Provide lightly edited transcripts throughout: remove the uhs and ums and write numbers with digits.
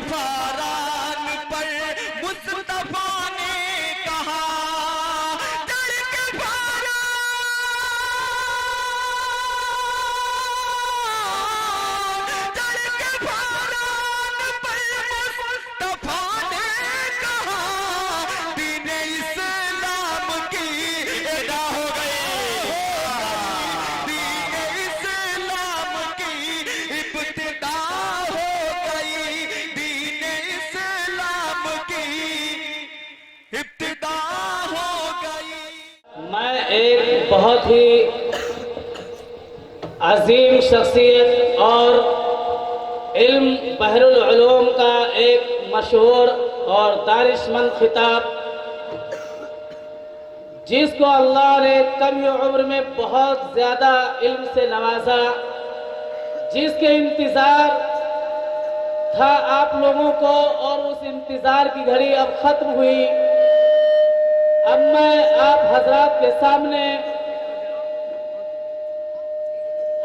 فاران پر مصطفیٰ نے کہا چڑھ کے فاران پر مصطفیٰ نے کہا دین اسلام کی ادا ہو گئی دین اسلام کی ابتدا ہو گئی دین اسلام کی ابتدا ہو گئی میں ایک بہت ہی عظیم شخصیت اور علم بحر العلوم کا ایک مشہور اور دانشمند خطاب جس کو اللہ نے کم عمر میں بہت زیادہ علم سے نوازا جس کے انتظار تھا آپ لوگوں کو اور اس انتظار کی گھڑی اب ختم ہوئی اب میں آپ حضرات کے سامنے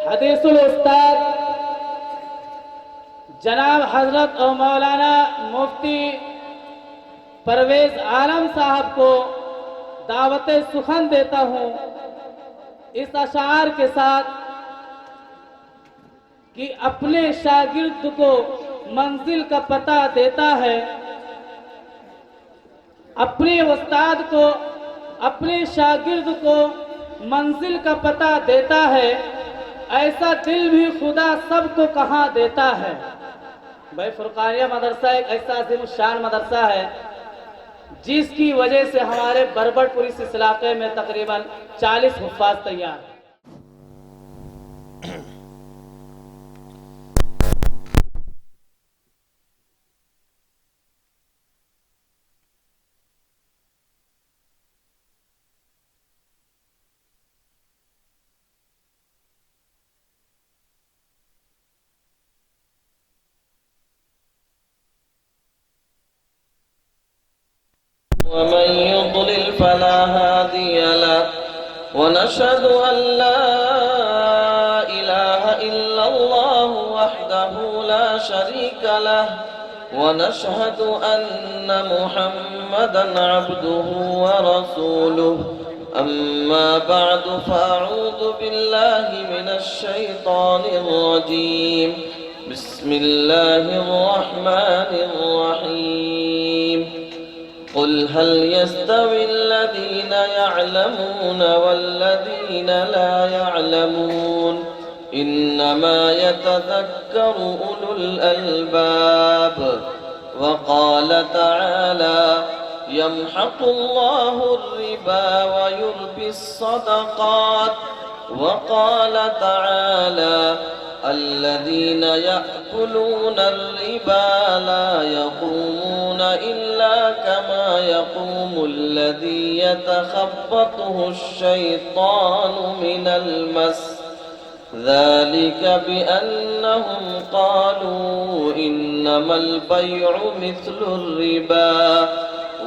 حدیث الاستاد جناب حضرت اور مولانا مفتی پرویز عالم صاحب کو دعوت سخن دیتا ہوں اس اشعار کے ساتھ کہ اپنے شاگرد کو منزل کا پتہ دیتا ہے اپنے استاد کو اپنے شاگرد کو منزل کا پتہ دیتا ہے ایسا دل بھی خدا سب کو کہاں دیتا ہے بھائی فرقانیہ مدرسہ ایک ایسا عظیم الشان مدرسہ ہے جس کی وجہ سے ہمارے بربٹ پور اس علاقے میں تقریباً 40 حفاظ تیار ہیں ومن يضلل فلا هادي له ونشهد أن لا إله إلا الله وحده لا شريك له ونشهد أن محمدا عبده ورسوله أما بعد فأعوذ بالله من الشيطان الرجيم بسم الله الرحمن الرحيم قل هل يستوي الذين يعلمون والذين لا يعلمون إنما يتذكر أولو الألباب وقال تعالى يمحق الله الربا ويربي الصدقات وقال تعالى الذين يأكلون الربا لا يقومون إلا كما يقوم الذي يتخبطه الشيطان من المس ذلك بأنهم قالوا إنما البيع مثل الربا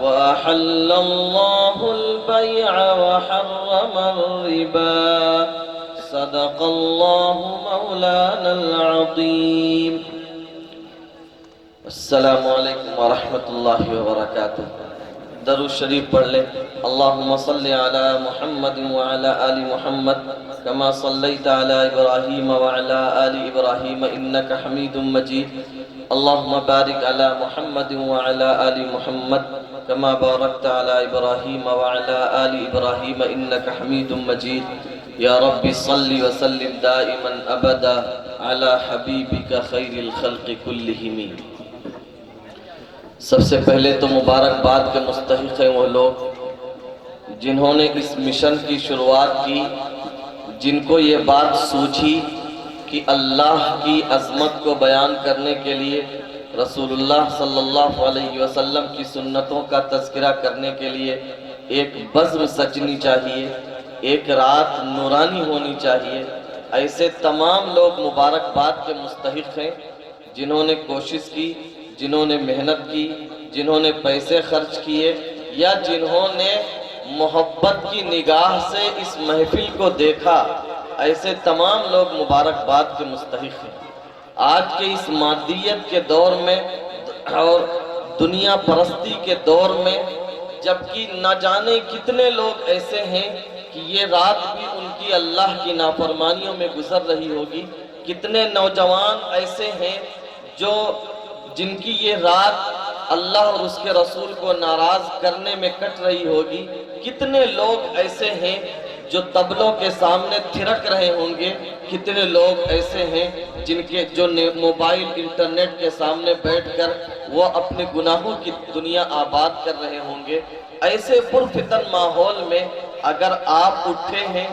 وأحل الله البيع وحرم الربا صدق الله مولانا العظيم السلام علیکم ورحمۃ اللہ وبرکاتہ درود شریف پڑھ لیں اللہم صلی علی محمد وعلی آل محمد کما صلیت علی ابراہیم وعلی آل ابراہیم انک حمید مجید اللہم بارک علی محمد وعلی آل محمد کما بارکت علی ابراہیم وعلی آل ابراہیم انک حمید مجید یا رب صلی وسلم دائما ابدا علی حبیبک خیر الخلق کلہم سب سے پہلے تو مبارکباد کے مستحق ہیں وہ لوگ جنہوں نے اس مشن کی شروعات کی جن کو یہ بات سوچی کہ اللہ کی عظمت کو بیان کرنے کے لیے رسول اللہ صلی اللہ علیہ وسلم کی سنتوں کا تذکرہ کرنے کے لیے ایک بزم سجنی چاہیے ایک رات نورانی ہونی چاہیے ایسے تمام لوگ مبارکباد کے مستحق ہیں جنہوں نے کوشش کی جنہوں نے محنت کی جنہوں نے پیسے خرچ کیے یا جنہوں نے محبت کی نگاہ سے اس محفل کو دیکھا ایسے تمام لوگ مبارکباد کے مستحق ہیں آج کے اس مادیت کے دور میں اور دنیا پرستی کے دور میں، جبکہ نہ جانے کتنے لوگ ایسے ہیں کہ یہ رات بھی ان کی اللہ کی نافرمانیوں میں گزر رہی ہوگی، کتنے نوجوان ایسے ہیں جن کی یہ رات اللہ اور اس کے رسول کو ناراض کرنے میں کٹ رہی ہوگی، کتنے لوگ ایسے ہیں جو طبلوں کے سامنے تھرک رہے ہوں گے، کتنے لوگ ایسے ہیں جو موبائل انٹرنیٹ کے سامنے بیٹھ کر وہ اپنے گناہوں کی دنیا آباد کر رہے ہوں گے۔ ایسے پرفتن ماحول میں اگر آپ اٹھے ہیں،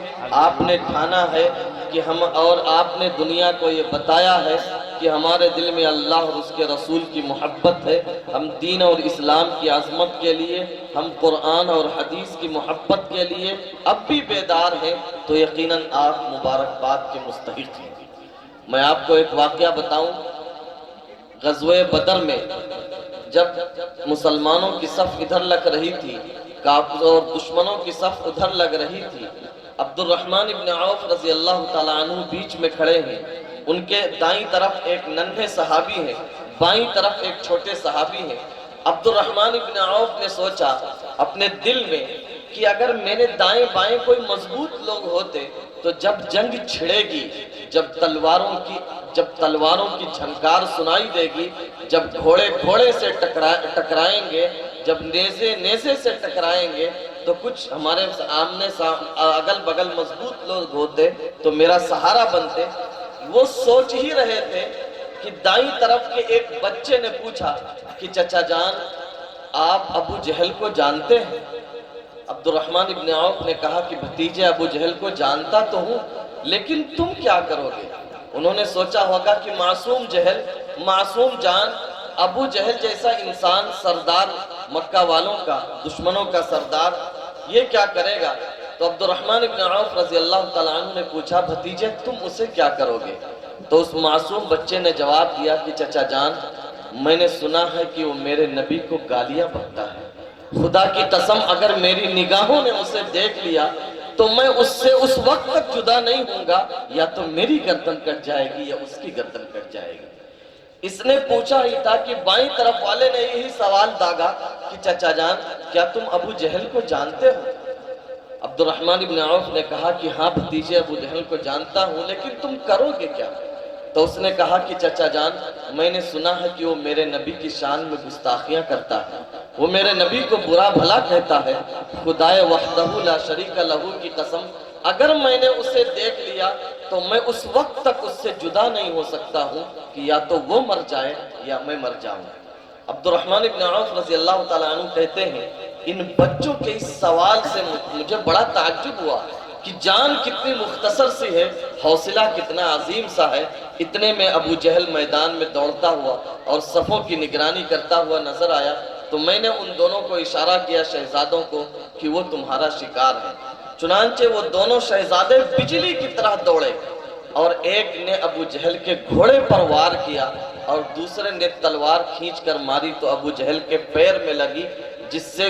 آپ نے ٹھانا ہے کہ اور آپ نے دنیا کو یہ بتایا ہے کہ ہمارے دل میں اللہ اور اس کے رسول کی محبت ہے، ہم دین اور اسلام کی عظمت کے لیے، ہم قرآن اور حدیث کی محبت کے لیے اب بھی بیدار ہیں، تو یقیناً آپ مبارکباد کے مستحق ہیں۔ میں آپ کو ایک واقعہ بتاؤں، غزوہ بدر میں جب مسلمانوں کی صف ادھر لگ رہی تھی اور دشمنوں کی صف ادھر لگ رہی تھی، عبد الرحمن ابن عوف رضی اللہ تعالیٰ عنہ بیچ میں کھڑے ہیں، ان کے دائیں طرف ایک ننھے صحابی ہیں، بائیں طرف ایک چھوٹے صحابی ہیں۔ عبد الرحمن ابن عوف نے سوچا اپنے دل میں کہ اگر میرے دائیں بائیں کوئی مضبوط لوگ ہوتے تو جب جنگ چھڑے گی، جب تلواروں کی جھنکار سنائی دے گی، جب گھوڑے سے ٹکرائیں گے، جب نیزے سے ٹکرائیں گے، تو کچھ ہمارے آمنے اگل بگل مضبوط لوگ ہوتے تو میرا سہارا بنتے۔ وہ سوچ ہی رہے تھے کہ دائیں طرف کے ایک بچے نے پوچھا کہ چچا جان، آپ ابو جہل کو جانتے ہیں؟ عبد الرحمن ابن عوف نے کہا کہ بھتیجے، ابو جہل کو جانتا تو ہوں، لیکن تم کیا کرو گے؟ انہوں نے سوچا ہوگا کہ معصوم جان ابو جہل جیسا انسان، سردار مکہ والوں کا، دشمنوں کا سردار، یہ کیا کرے گا؟ تو عبد الرحمن ابن عوف رضی اللہ تعالیٰ عنہ نے پوچھا بھتیجے تم اسے کیا کرو گے؟ تو اس معصوم بچے نے جواب دیا کہ چچا جان، میں نے سنا ہے کہ وہ میرے نبی کو گالیاں بکتا ہے، خدا کی قسم اگر میری نگاہوں نے اسے دیکھ لیا تو میں اس سے اس وقت تک جدا نہیں ہوں گا، یا تو میری گردن کٹ جائے گی یا اس کی گردن کٹ جائے گی۔ اس نے پوچھا ہی تھا کہ بائیں طرف والے نے یہی سوال داغا کہ چچا جان کیا تم ابو جہل کو جانتے ہو؟ عبد الرحمن ابن عوف نے کہا کہ ہاں بھتیجے، ابو جہل کو جانتا ہوں، لیکن تم کرو گے کیا؟ تو اس نے کہا کہ چچا جان، میں نے سنا ہے کہ وہ میرے نبی کی شان میں گستاخیاں کرتا ہے، وہ میرے نبی کو برا بھلا کہتا ہے، خدائے وحدہ لا شریک لہ کی قسم اگر میں نے اسے دیکھ لیا تو میں اس وقت تک اس سے جدا نہیں ہو سکتا ہوں کہ یا تو وہ مر جائے یا میں مر جاؤں۔ عبد الرحمن ابن عوف رضی اللہ تعالیٰ عنہ کہتے ہیں ان بچوں کے اس سوال سے مجھے بڑا تعجب ہوا کہ جان کتنی مختصر سی ہے، حوصلہ کتنا عظیم سا ہے۔ اتنے میں ابو جہل میدان میں دوڑتا ہوا اور صفوں کی نگرانی کرتا ہوا نظر آیا، تو میں نے ان دونوں کو اشارہ کیا، شہزادوں کو، کہ وہ تمہارا شکار ہے۔ چنانچہ وہ دونوں شہزادے بجلی کی طرح دوڑے، اور ایک نے ابو جہل کے گھوڑے پر وار کیا اور دوسرے نے تلوار کھینچ کر ماری تو ابو جہل کے پیر میں لگی، جس سے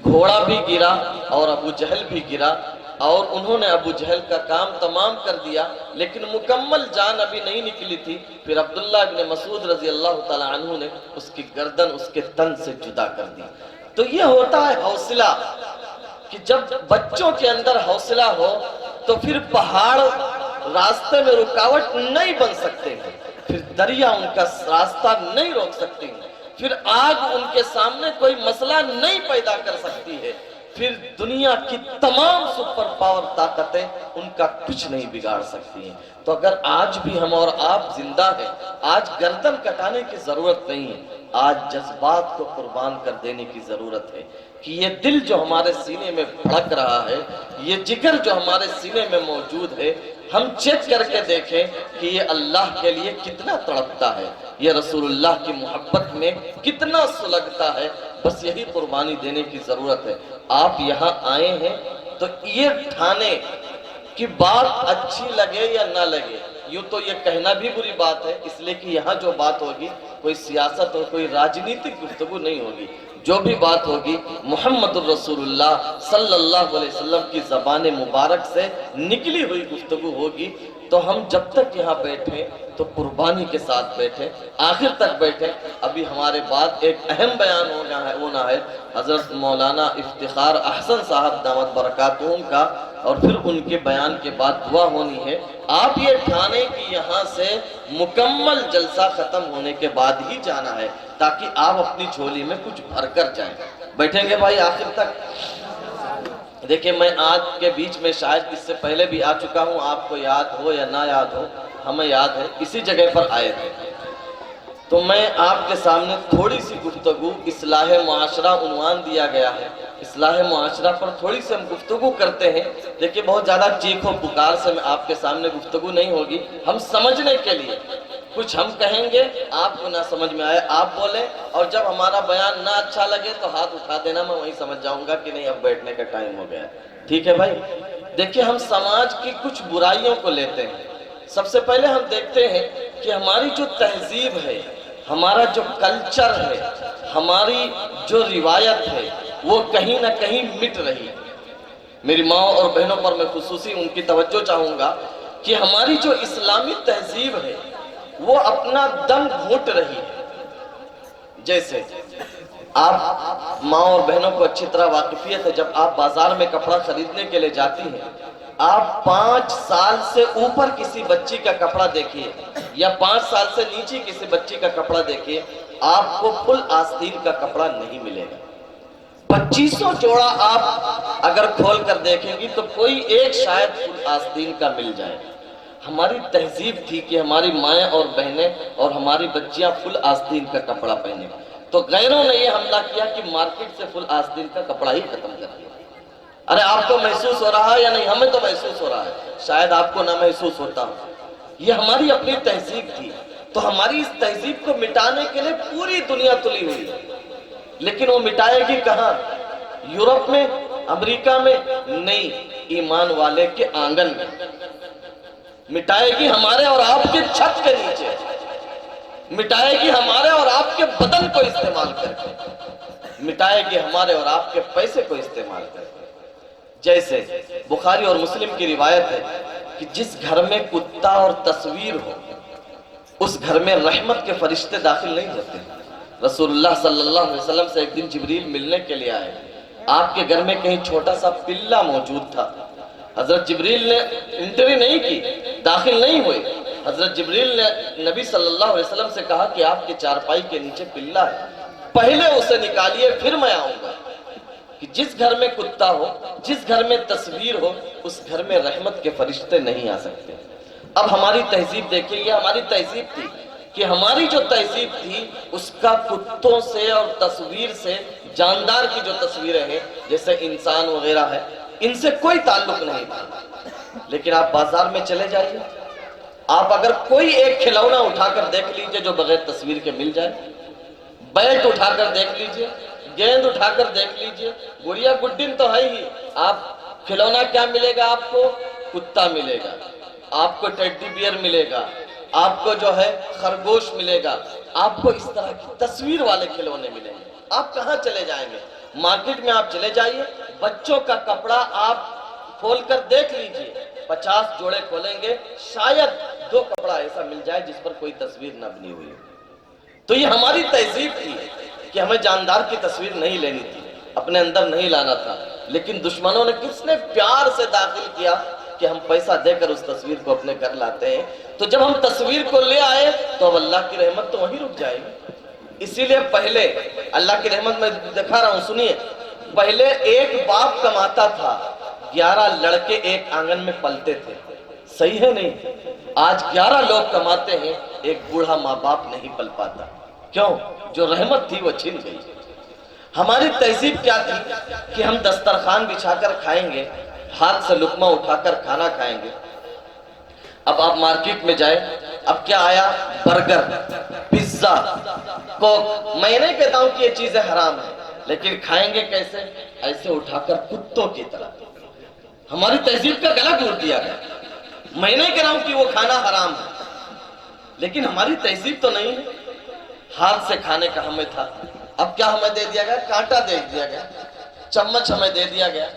گھوڑا بھی گرا اور ابو جہل بھی گرا، اور انہوں نے ابو جہل کا کام تمام کر دیا، لیکن مکمل جان ابھی نہیں نکلی تھی۔ پھر عبداللہ ابن مسعود رضی اللہ تعالیٰ عنہ نے اس کی گردن اس کے تن سے جدا کر دی۔ تو یہ ہوتا ہے حوصلہ، کہ جب بچوں کے اندر حوصلہ ہو تو پھر پہاڑ راستے میں رکاوٹ نہیں بن سکتے ہیں، پھر دریا ان کا راستہ نہیں روک سکتی ہیں، پھر آگ ان کے سامنے کوئی مسئلہ نہیں پیدا کر سکتی ہے، پھر دنیا کی تمام سپر پاور طاقتیں ان کا کچھ نہیں بگاڑ سکتی ہیں۔ تو اگر آج بھی ہم اور آپ زندہ ہیں، آج گردن کٹانے کی ضرورت نہیں ہے، آج جذبات کو قربان کر دینے کی ضرورت ہے، کہ یہ دل جو ہمارے سینے میں بھڑک رہا ہے، یہ جگر جو ہمارے سینے میں موجود ہے، ہم چیک کر کے دیکھیں کہ یہ اللہ کے لیے کتنا تڑپتا ہے، یہ رسول اللہ کی محبت میں کتنا سلگتا ہے۔ بس یہی قربانی دینے کی ضرورت ہے۔ آپ یہاں آئے ہیں تو یہ ٹھانے کہ بات اچھی لگے یا نہ لگے، یوں تو یہ کہنا بھی بری بات ہے، اس لیے کہ یہاں جو بات ہوگی کوئی سیاست اور کوئی راجنیتک گفتگو نہیں ہوگی، جو بھی بات ہوگی محمد الرسول اللہ صلی اللہ علیہ وسلم کی زبان مبارک سے نکلی ہوئی گفتگو ہوگی۔ تو ہم جب تک یہاں بیٹھیں تو قربانی کے ساتھ بیٹھے، آخر تک بیٹھے۔ ابھی ہمارے بعد ایک اہم بیان ہونا ہے حضرت مولانا افتخار احسن صاحب دامت برکاتہم کا، اور پھر ان کے بیان کے بعد دعا ہونی ہے۔ آپ یہ ٹھانیں کہ یہاں سے مکمل جلسہ ختم ہونے کے بعد ہی جانا ہے، تاکہ آپ اپنی جھولی میں کچھ بھر کر جائیں۔ بیٹھیں گے بھائی آخر تک؟ دیکھیں میں آج کے بیچ میں شاید اس سے پہلے بھی آ چکا ہوں، آپ کو یاد ہو یا نہ یاد ہو، ہمیں یاد ہے اسی جگہ پر آئے تھے۔ تو میں آپ کے سامنے تھوڑی سی گفتگو، اصلاح معاشرہ عنوان دیا گیا ہے، اصلاح معاشرہ پر تھوڑی سی ہم گفتگو کرتے ہیں۔ دیکھیں بہت زیادہ چیخ و پکار سے میں آپ کے سامنے گفتگو نہیں ہوگی، ہم سمجھنے کے لیے کچھ ہم کہیں گے، آپ کو نہ سمجھ میں آئے آپ بولیں، اور جب ہمارا بیان نہ اچھا لگے تو ہاتھ اٹھا دینا، میں وہیں سمجھ جاؤں گا کہ نہیں اب بیٹھنے کا ٹائم ہو گیا۔ ٹھیک ہے بھائی؟ دیکھیں ہم سماج کی کچھ برائیوں کو لیتے ہیں۔ سب سے پہلے ہم دیکھتے ہیں کہ ہماری جو تہذیب ہے، ہمارا جو کلچر ہے، ہماری جو روایت ہے، وہ کہیں نہ کہیں مٹ رہی ہے۔ میری ماں اور بہنوں پر میں خصوصی ان کی توجہ چاہوں گا کہ ہماری جو اسلامی تہذیب ہے وہ اپنا دم گھونٹ رہی ہے۔ جیسے آپ ماں اور بہنوں کو اچھی طرح واقفیت ہے، جب آپ بازار میں کپڑا خریدنے کے لیے جاتی ہیں، آپ 5 سال سے اوپر کسی بچی کا کپڑا دیکھیے یا 5 سال سے نیچے کسی بچی کا کپڑا دیکھیے، آپ کو فل آستین کا کپڑا نہیں ملے گا۔ 2500 جوڑا آپ اگر کھول کر دیکھیں گی تو کوئی ایک شاید فل آستین کا مل جائے۔ ہماری تہذیب تھی کہ ہماری مائیں اور بہنیں اور ہماری بچیاں فل آستین کا کپڑا پہنیں، تو غیروں نے یہ حملہ کیا کہ مارکیٹ سے فل آستین کا کپڑا ہی ختم کر دیا۔ ارے آپ کو محسوس ہو رہا ہے یا نہیں؟ ہمیں تو محسوس ہو رہا ہے، شاید آپ کو نہ محسوس ہوتا ہو۔ یہ ہماری اپنی تہذیب تھی، تو ہماری اس تہذیب کو مٹانے کے لیے پوری دنیا تلی ہوئی ہے، لیکن وہ مٹائے گی کہاں؟ یورپ میں، امریکہ میں نہیں، ایمان والے کے آنگن میں مٹائے گی، ہمارے اور آپ کے چھت کے نیچے مٹائے گی، ہمارے اور آپ کے بدن کو استعمال کر کے مٹائے گی، ہمارے اور آپ کے پیسے کو استعمال کر کے۔ جیسے بخاری اور مسلم کی روایت ہے کہ جس گھر میں کتا اور تصویر ہو اس گھر میں رحمت کے فرشتے داخل نہیں ہوتے۔ رسول اللہ صلی اللہ علیہ وسلم سے ایک دن جبریل ملنے کے لیے آئے، آپ کے گھر میں کہیں چھوٹا سا پلہ موجود تھا۔ حضرت جبریل نے انٹری نہیں کی، داخل نہیں ہوئے۔ حضرت جبریل نے نبی صلی اللہ علیہ وسلم سے کہا کہ آپ کے چارپائی کے نیچے پلہ ہے، پہلے اسے نکالیے پھر میں آؤں گا۔ کہ جس گھر میں کتا ہو، جس گھر میں تصویر ہو، اس گھر میں رحمت کے فرشتے نہیں آ سکتے۔ اب ہماری تہذیب دیکھیں، یہ ہماری تہذیب تھی کہ ہماری جو تہذیب تھی اس کا کتوں سے اور تصویر سے، جاندار کی جو تصویریں ہیں جیسے انسان وغیرہ ہے، ان سے کوئی تعلق نہیں تھا۔ لیکن آپ بازار میں چلے جائیے، آپ اگر کوئی ایک کھلونا اٹھا کر دیکھ لیجئے جو بغیر تصویر کے مل جائے، بیٹ اٹھا کر دیکھ لیجئے، گیند اٹھا کر دیکھ لیجئے، گڑیا گڈن تو ہے ہی، آپ کھلونا کیا ملے گا؟ آپ کو کتا ملے گا، آپ کو ٹیڈی بیئر ملے گا، آپ کو جو ہے خرگوش ملے گا، آپ کو اس طرح کی تصویر والے کھلونے ملیں گے۔ آپ کہاں چلے جائیں گے؟ مارکیٹ میں آپ چلے جائیے، بچوں کا کپڑا آپ کھول کر دیکھ لیجئے، 50 جوڑے کھولیں گے، شاید 2 کپڑا ایسا مل جائے جس پر کوئی تصویر نہ بنی ہوئی۔ تو یہ ہماری تہذیب تھی کہ ہمیں جاندار کی تصویر نہیں لینی تھی، اپنے اندر نہیں لانا تھا، لیکن دشمنوں نے کس نے پیار سے داخل کیا کہ ہم پیسہ دے کر اس تصویر کو اپنے گھر لاتے ہیں۔ تو جب ہم تصویر کو لے آئے تو اب اللہ کی رحمت تو وہیں رک جائے گی۔ اسی لیے پہلے اللہ کی رحمت میں دکھا رہا ہوں، سنیے، پہلے ایک باپ کماتا تھا، 11 لڑکے ایک آنگن میں پلتے تھے، صحیح ہے نہیں؟ آج 11 لوگ کماتے ہیں، ایک بوڑھا ماں باپ نہیں پل پاتا۔ کیوں؟ جو رحمت تھی وہ چھن گئی۔ ہماری تہذیب کیا تھی کہ ہم دسترخوان بچھا کر کھائیں گے، ہاتھ سے لقمہ اٹھا کر کھانا کھائیں گے۔ اب آپ مارکیٹ میں جائیں، اب کیا آیا؟ برگر، پیزا، کوک۔ میں نہیں کہتا ہوں کہ یہ چیزیں حرام ہیں، لیکن کھائیں گے کیسے؟ ایسے اٹھا کر کتوں کی طرح۔ ہماری تہذیب کا گلا گھونٹ دیا گیا۔ میں نہیں کہہ رہا ہوں کہ وہ کھانا حرام ہے، لیکن ہماری تہذیب تو نہیں ہے۔ ہاتھ سے کھانے کا ہمیں تھا، اب کیا ہمیں دے دیا گیا؟ کانٹا دے دیا گیا، چمچ ہمیں دے دیا گیا۔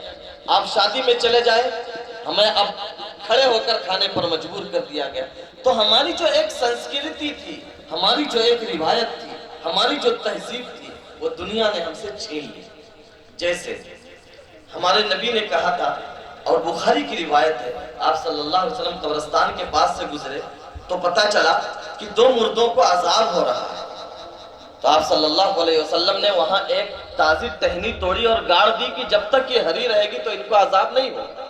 آپ شادی میں چلے جائیں، ہمیں اب کھڑے ہو کر کھانے پر مجبور کر دیا گیا. تو ہماری جو ایک سنسکرتی تھی، ہماری جو ایک روایت تھی، ہماری جو تہذیب تھی، وہ دنیا نے ہم سے چھین لی. جیسے ہمارے نبی نے کہا تھا، اور بخاری کی روایت ہے، آپ صلی اللہ علیہ وسلم قبرستان کے پاس سے گزرے تو پتہ چلا کہ 2 مردوں کو عذاب ہو رہا ہے. تو آپ صلی اللہ علیہ وسلم نے وہاں ایک تازی ٹہنی توڑی اور گاڑ دی کہ جب تک یہ ہری رہے گی تو ان کو عذاب نہیں ہوگا.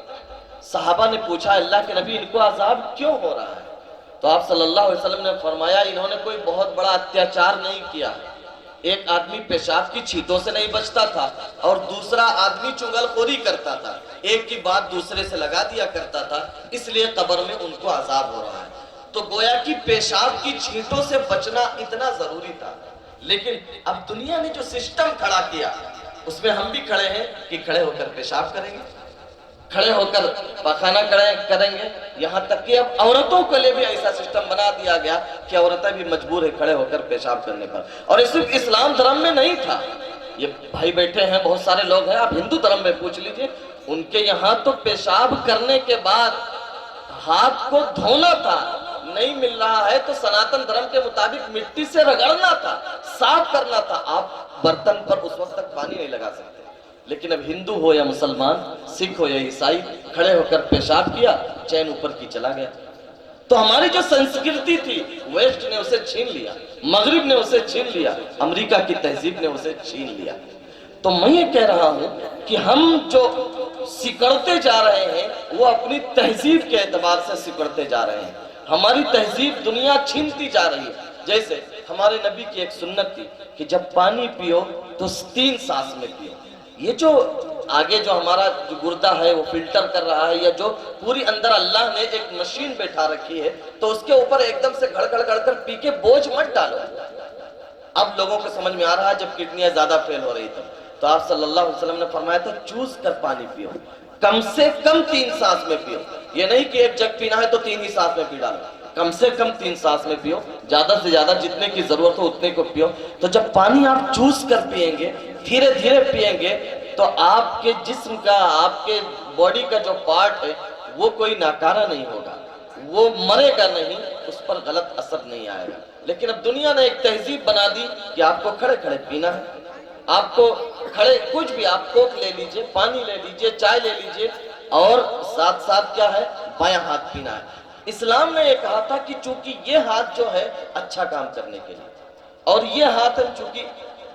صحابہ نے پوچھا، اللہ کے نبی، ان کو عذاب کیوں ہو رہا ہے؟ تو آپ صلی اللہ علیہ وسلم نے فرمایا، انہوں نے کوئی بہت بڑا اتیاچار نہیں کیا. ایک آدمی پیشاب کی چھینٹوں سے نہیں بچتا تھا اور دوسرا آدمی چنگل خوری کرتا تھا، ایک کی بات دوسرے سے لگا دیا کرتا تھا، اس لیے قبر میں ان کو عذاب ہو رہا ہے. تو گویا کہ پیشاب کی چھینٹوں سے بچنا اتنا ضروری تھا. لیکن اب دنیا نے جو سسٹم کھڑا کیا اس میں ہم بھی کھڑے ہیں کہ کھڑے ہو کر پیشاب کریں گے، کھڑے ہو کر پاخانہ کریں گے. یہاں تک کہ اب عورتوں کے لیے بھی ایسا سسٹم بنا دیا گیا کہ عورتیں بھی مجبور ہیں کھڑے ہو کر پیشاب کرنے پر. اور یہ صرف اسلام دھرم میں نہیں تھا، یہ بھائی بیٹھے ہیں بہت سارے لوگ ہیں، آپ ہندو دھرم میں پوچھ لیجئے، ان کے یہاں تو پیشاب کرنے کے بعد ہاتھ کو دھونا تھا، نہیں مل رہا ہے تو سناتن دھرم کے مطابق مٹی سے رگڑنا تھا، صاف کرنا تھا. آپ برتن پر اس وقت تک پانی نہیں لگا سکتے. لیکن اب ہندو ہو یا مسلمان، سکھ ہو یا عیسائی، کھڑے ہو کر پیشاب کیا، چین اوپر کی چلا گیا. تو ہماری جو سنسکرتی تھی ویسٹ نے اسے چھین لیا، مغرب نے اسے چھین لیا، امریکہ کی تہذیب نے اسے چھین لیا. تو میں یہ کہہ رہا ہوں کہ ہم جو سکڑتے جا رہے ہیں وہ اپنی تہذیب کے اعتبار سے سکڑتے جا رہے ہیں. ہماری تہذیب دنیا چھینتی جا رہی ہے. جیسے ہمارے نبی کی ایک سنت تھی کہ جب پانی پیو تو 3 سانس میں پیو. یہ جو آگے جو ہمارا جو گردہ ہے وہ فلٹر کر رہا ہے، یا جو پوری اندر اللہ نے ایک مشین بیٹھا رکھی ہے تو اس کے اوپر ایک دم سے گھڑ گھڑ کر پی کے بوجھ مت ڈالو. اب لوگوں کو سمجھ میں آ رہا ہے جب کڈنیاں زیادہ فیل ہو رہی تھی تو آپ صلی اللہ علیہ وسلم نے فرمایا تھا چوز کر پانی پیو، کم سے کم 3 سانس میں پیو. یہ نہیں کہ ایک جگ پینا ہے تو 3 ہی سانس میں پی ڈالو، کم سے کم 3 سانس میں پیو، زیادہ سے زیادہ جتنے کی ضرورت ہو اتنے کو پیو. تو جب پانی آپ چوز کر پیئیں گے، دھیرے دھیرے پیئیں گے، تو آپ کے جسم کا، آپ کے باڈی کا جو پارٹ ہے وہ کوئی ناکارہ نہیں ہوگا، وہ مرے گا نہیں، اس پر غلط اثر نہیں آئے گا. لیکن اب دنیا نے ایک تہذیب بنا دی کہ آپ کو کھڑے کھڑے پینا ہے، آپ کو کھڑے کچھ بھی، آپ کوک لے لیجئے، پانی لے لیجئے، چائے لے لیجئے، اور ساتھ ساتھ کیا ہے، بایاں ہاتھ پینا ہے. اسلام نے یہ کہا تھا کہ چونکہ یہ ہاتھ جو ہے اچھا کام کرنے کے لیے، اور یہ ہاتھ ہم چونکہ